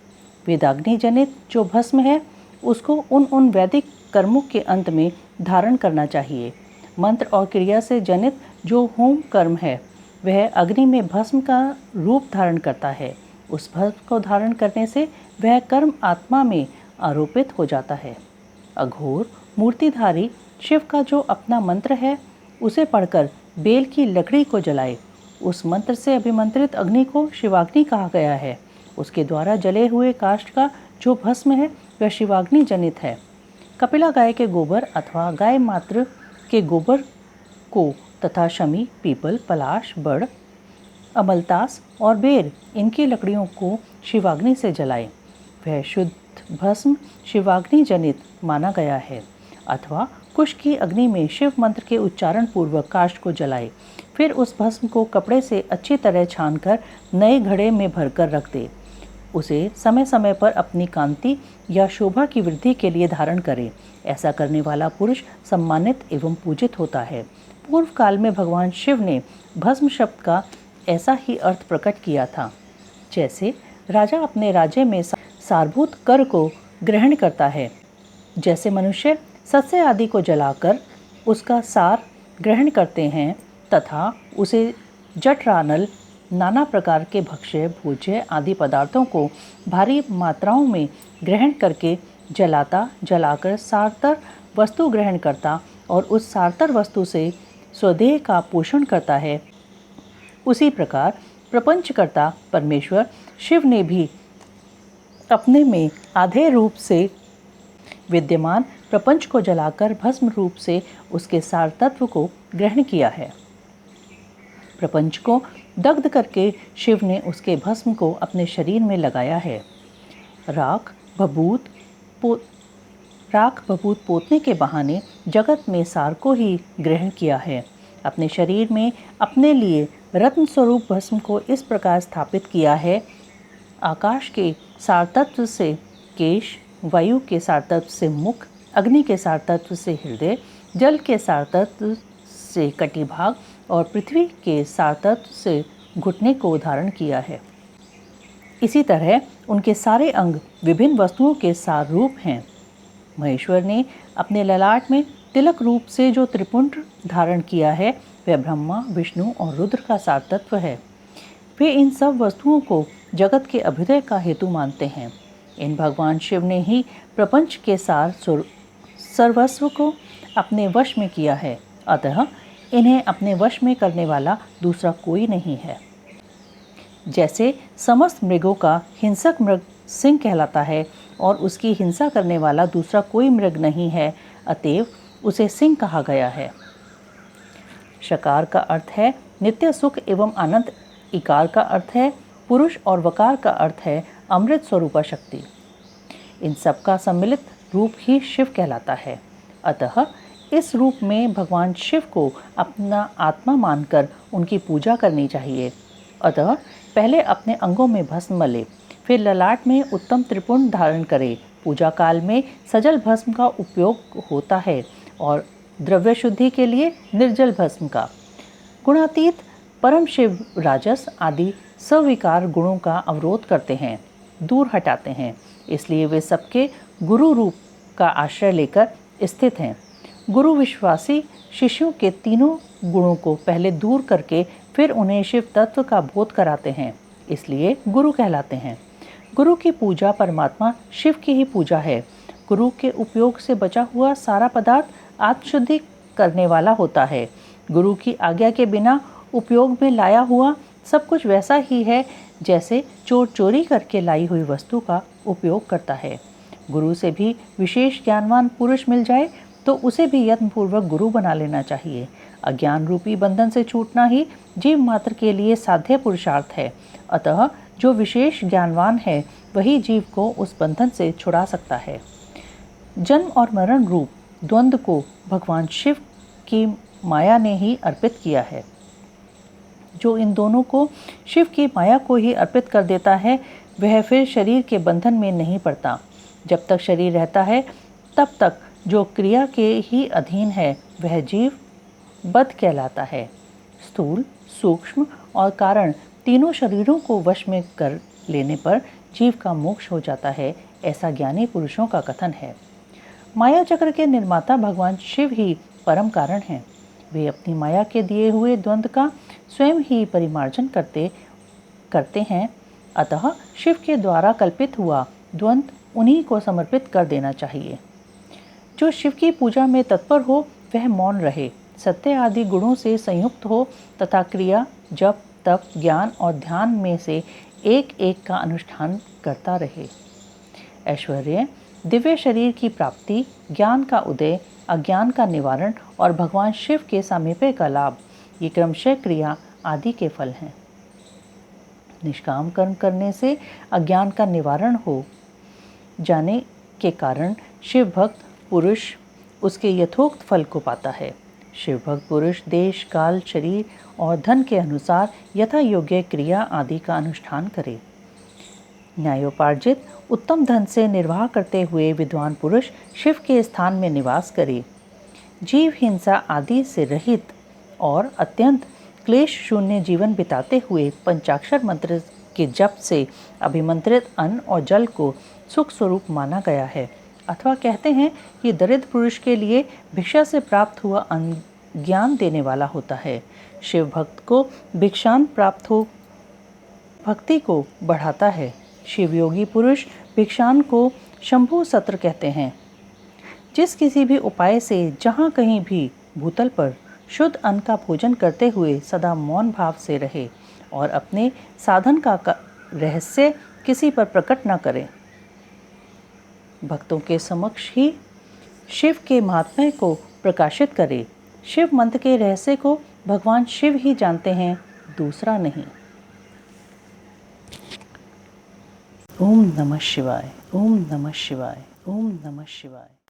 वेदाग्नि जनित जो भस्म है उसको उन वैदिक कर्मों के अंत में धारण करना चाहिए। मंत्र और क्रिया से जनित जो होम कर्म है वह अग्नि में भस्म का रूप धारण करता है। उस भस्म को धारण करने से वह कर्म आत्मा में आरोपित हो जाता है। अघोर मूर्तिधारी शिव का जो अपना मंत्र है उसे पढ़कर बेल की लकड़ी को जलाए। उस मंत्र से अभिमंत्रित अग्नि को शिवाग्नि कहा गया है। उसके द्वारा जले हुए काष्ठ का जो भस्म है वह शिवाग्नि जनित है। कपिला गाय के गोबर अथवा गाय मात्र के गोबर को तथा शमी, पीपल, पलाश, बड़, अमलतास और बेर इनकी लकड़ियों को शिवाग्नि से जलाए। वह शुद्ध भस्म शिवाग्नि जनित माना गया है। अथवा कुश की अग्नि में शिव मंत्र के उच्चारण पूर्वक काष्ठ को जलाए। फिर उस भस्म को कपड़े से अच्छी तरह छानकर नए घड़े में भरकर रख दे। उसे समय समय पर अपनी कांति या शोभा की वृद्धि के लिए धारण करे। ऐसा करने वाला पुरुष सम्मानित एवं पूजित होता है। पूर्व काल में भगवान शिव ने भस्म शब्द का ऐसा ही अर्थ प्रकट किया था। जैसे राजा अपने राज्य में सारभूत कर को ग्रहण करता है, जैसे मनुष्य सस्य आदि को जलाकर उसका सार ग्रहण करते हैं तथा उसे जठरानल, नाना प्रकार के भक्ष्य, भोज्य आदि पदार्थों को भारी मात्राओं में ग्रहण करके जलाकर सारतर वस्तु ग्रहण करता और उस सारतर वस्तु से स्वदेह का पोषण करता है, उसी प्रकार प्रपंचकर्ता परमेश्वर शिव ने भी अपने में आधे रूप से विद्यमान प्रपंच को जलाकर भस्म रूप से उसके सार तत्व को ग्रहण किया है। प्रपंच को दग्ध करके शिव ने उसके भस्म को अपने शरीर में लगाया है। राख भभूत पोतने के बहाने जगत में सार को ही ग्रहण किया है। अपने शरीर में अपने लिए रत्न स्वरूप भस्म को इस प्रकार स्थापित किया है। आकाश के सार तत्व से केश, वायु के सार तत्व से मुख, अग्नि के सार तत्व से हृदय, जल के सार तत्व से कटिभाग और पृथ्वी के सार तत्व से घुटने को धारण किया है। इसी तरह उनके सारे अंग विभिन्न वस्तुओं के सार रूप हैं। महेश्वर ने अपने ललाट में तिलक रूप से जो त्रिपुंड धारण किया है वह ब्रह्मा, विष्णु और रुद्र का सार तत्व है। वे इन सब वस्तुओं को जगत के अभ्युदय का हेतु मानते हैं। इन भगवान शिव ने ही प्रपंच के सार सर्वस्व को अपने वश में किया है। अतः इन्हें अपने वश में करने वाला दूसरा कोई नहीं है। जैसे समस्त मृगों का हिंसक मृग सिंह कहलाता है और उसकी हिंसा करने वाला दूसरा कोई मृग नहीं है, अतएव उसे सिंह कहा गया है। शकार का अर्थ है नित्य सुख एवं आनंद, इकार का अर्थ है पुरुष और वकार का अर्थ है अमृत स्वरूपा शक्ति। इन सब का सम्मिलित रूप ही शिव कहलाता है। अतः इस रूप में भगवान शिव को अपना आत्मा मानकर उनकी पूजा करनी चाहिए। अतः पहले अपने अंगों में भस्म मले, फिर ललाट में उत्तम त्रिपुंड धारण करे। पूजा काल में सजल भस्म का उपयोग होता है और द्रव्य शुद्धि के लिए निर्जल भस्म का। गुणातीत परम शिव राजस आदि सविकार गुणों का अवरोध करते हैं, दूर हटाते हैं, इसलिए वे सबके गुरु रूप का आश्रय लेकर स्थित हैं। गुरु विश्वासी शिष्यों के तीनों गुणों को पहले दूर करके फिर उन्हें शिव तत्व का बोध कराते हैं, इसलिए गुरु कहलाते हैं। गुरु की पूजा परमात्मा शिव की ही पूजा है। गुरु के उपयोग से बचा हुआ सारा पदार्थ आत्मशुद्धि करने वाला होता है। गुरु की आज्ञा के बिना उपयोग में लाया हुआ सब कुछ वैसा ही है जैसे चोर चोरी करके लाई हुई वस्तु का उपयोग करता है। गुरु से भी विशेष ज्ञानवान पुरुष मिल जाए तो उसे भी यत्नपूर्वक गुरु बना लेना चाहिए। अज्ञान रूपी बंधन से छूटना ही जीव मात्र के लिए साध्य पुरुषार्थ है। अतः जो विशेष ज्ञानवान है वही जीव को उस बंधन से छुड़ा सकता है। जन्म और मरण रूप द्वंद्व को भगवान शिव की माया ने ही अर्पित किया है। जो इन दोनों को शिव की माया को ही अर्पित कर देता है वह फिर शरीर के बंधन में नहीं पड़ता। जब तक शरीर रहता है तब तक जो क्रिया के ही अधीन है वह जीव बद्ध कहलाता है। स्थूल, सूक्ष्म और कारण तीनों शरीरों को वश में कर लेने पर जीव का मोक्ष हो जाता है, ऐसा ज्ञानी पुरुषों का कथन है। माया चक्र के निर्माता भगवान शिव ही परम कारण हैं। वे अपनी माया के दिए हुए द्वंद्व का स्वयं ही परिमार्जन करते हैं। अतः शिव के द्वारा कल्पित हुआ द्वंद्व उन्हीं को समर्पित कर देना चाहिए। जो शिव की पूजा में तत्पर हो वह मौन रहे, सत्य आदि गुणों से संयुक्त हो तथा क्रिया, जप, तप, ज्ञान और ध्यान में से एक एक का अनुष्ठान करता रहे। ऐश्वर्य, दिव्य शरीर की प्राप्ति, ज्ञान का उदय, अज्ञान का निवारण और भगवान शिव के सामीप्य का लाभ, ये क्रमशः क्रिया आदि के फल हैं। निष्काम कर्म करने से अज्ञान का निवारण हो जाने के कारण शिव भक्त पुरुष उसके यथोक्त फल को पाता है। शिव भक्त पुरुष देश, काल, शरीर और धन के अनुसार यथा योग्य क्रिया आदि का अनुष्ठान करे। न्यायोपार्जित उत्तम धन से निर्वाह करते हुए विद्वान पुरुष शिव के स्थान में निवास करे। जीव हिंसा आदि से रहित और अत्यंत क्लेश शून्य जीवन बिताते हुए पंचाक्षर मंत्र के जप से अभिमंत्रित अन्न और जल को सुख स्वरूप माना गया है। अथवा कहते हैं कि दरिद्र पुरुष के लिए भिक्षा से प्राप्त हुआ अन्न ज्ञान देने वाला होता है। शिव भक्त को भिक्षान प्राप्त हो भक्ति को बढ़ाता है। शिव योगी पुरुष भिक्षान को शंभु सत्र कहते हैं। जिस किसी भी उपाय से जहाँ कहीं भी भूतल पर शुद्ध अन्न का भोजन करते हुए सदा मौन भाव से रहे और अपने साधन का रहस्य किसी पर प्रकट न करे, भक्तों के समक्ष ही शिव के महात्म्य को प्रकाशित करे। शिव मंत्र के रहस्य को भगवान शिव ही जानते हैं, दूसरा नहीं। ओम नमः शिवाय, ओम नमः शिवाय, ओम नमः शिवाय।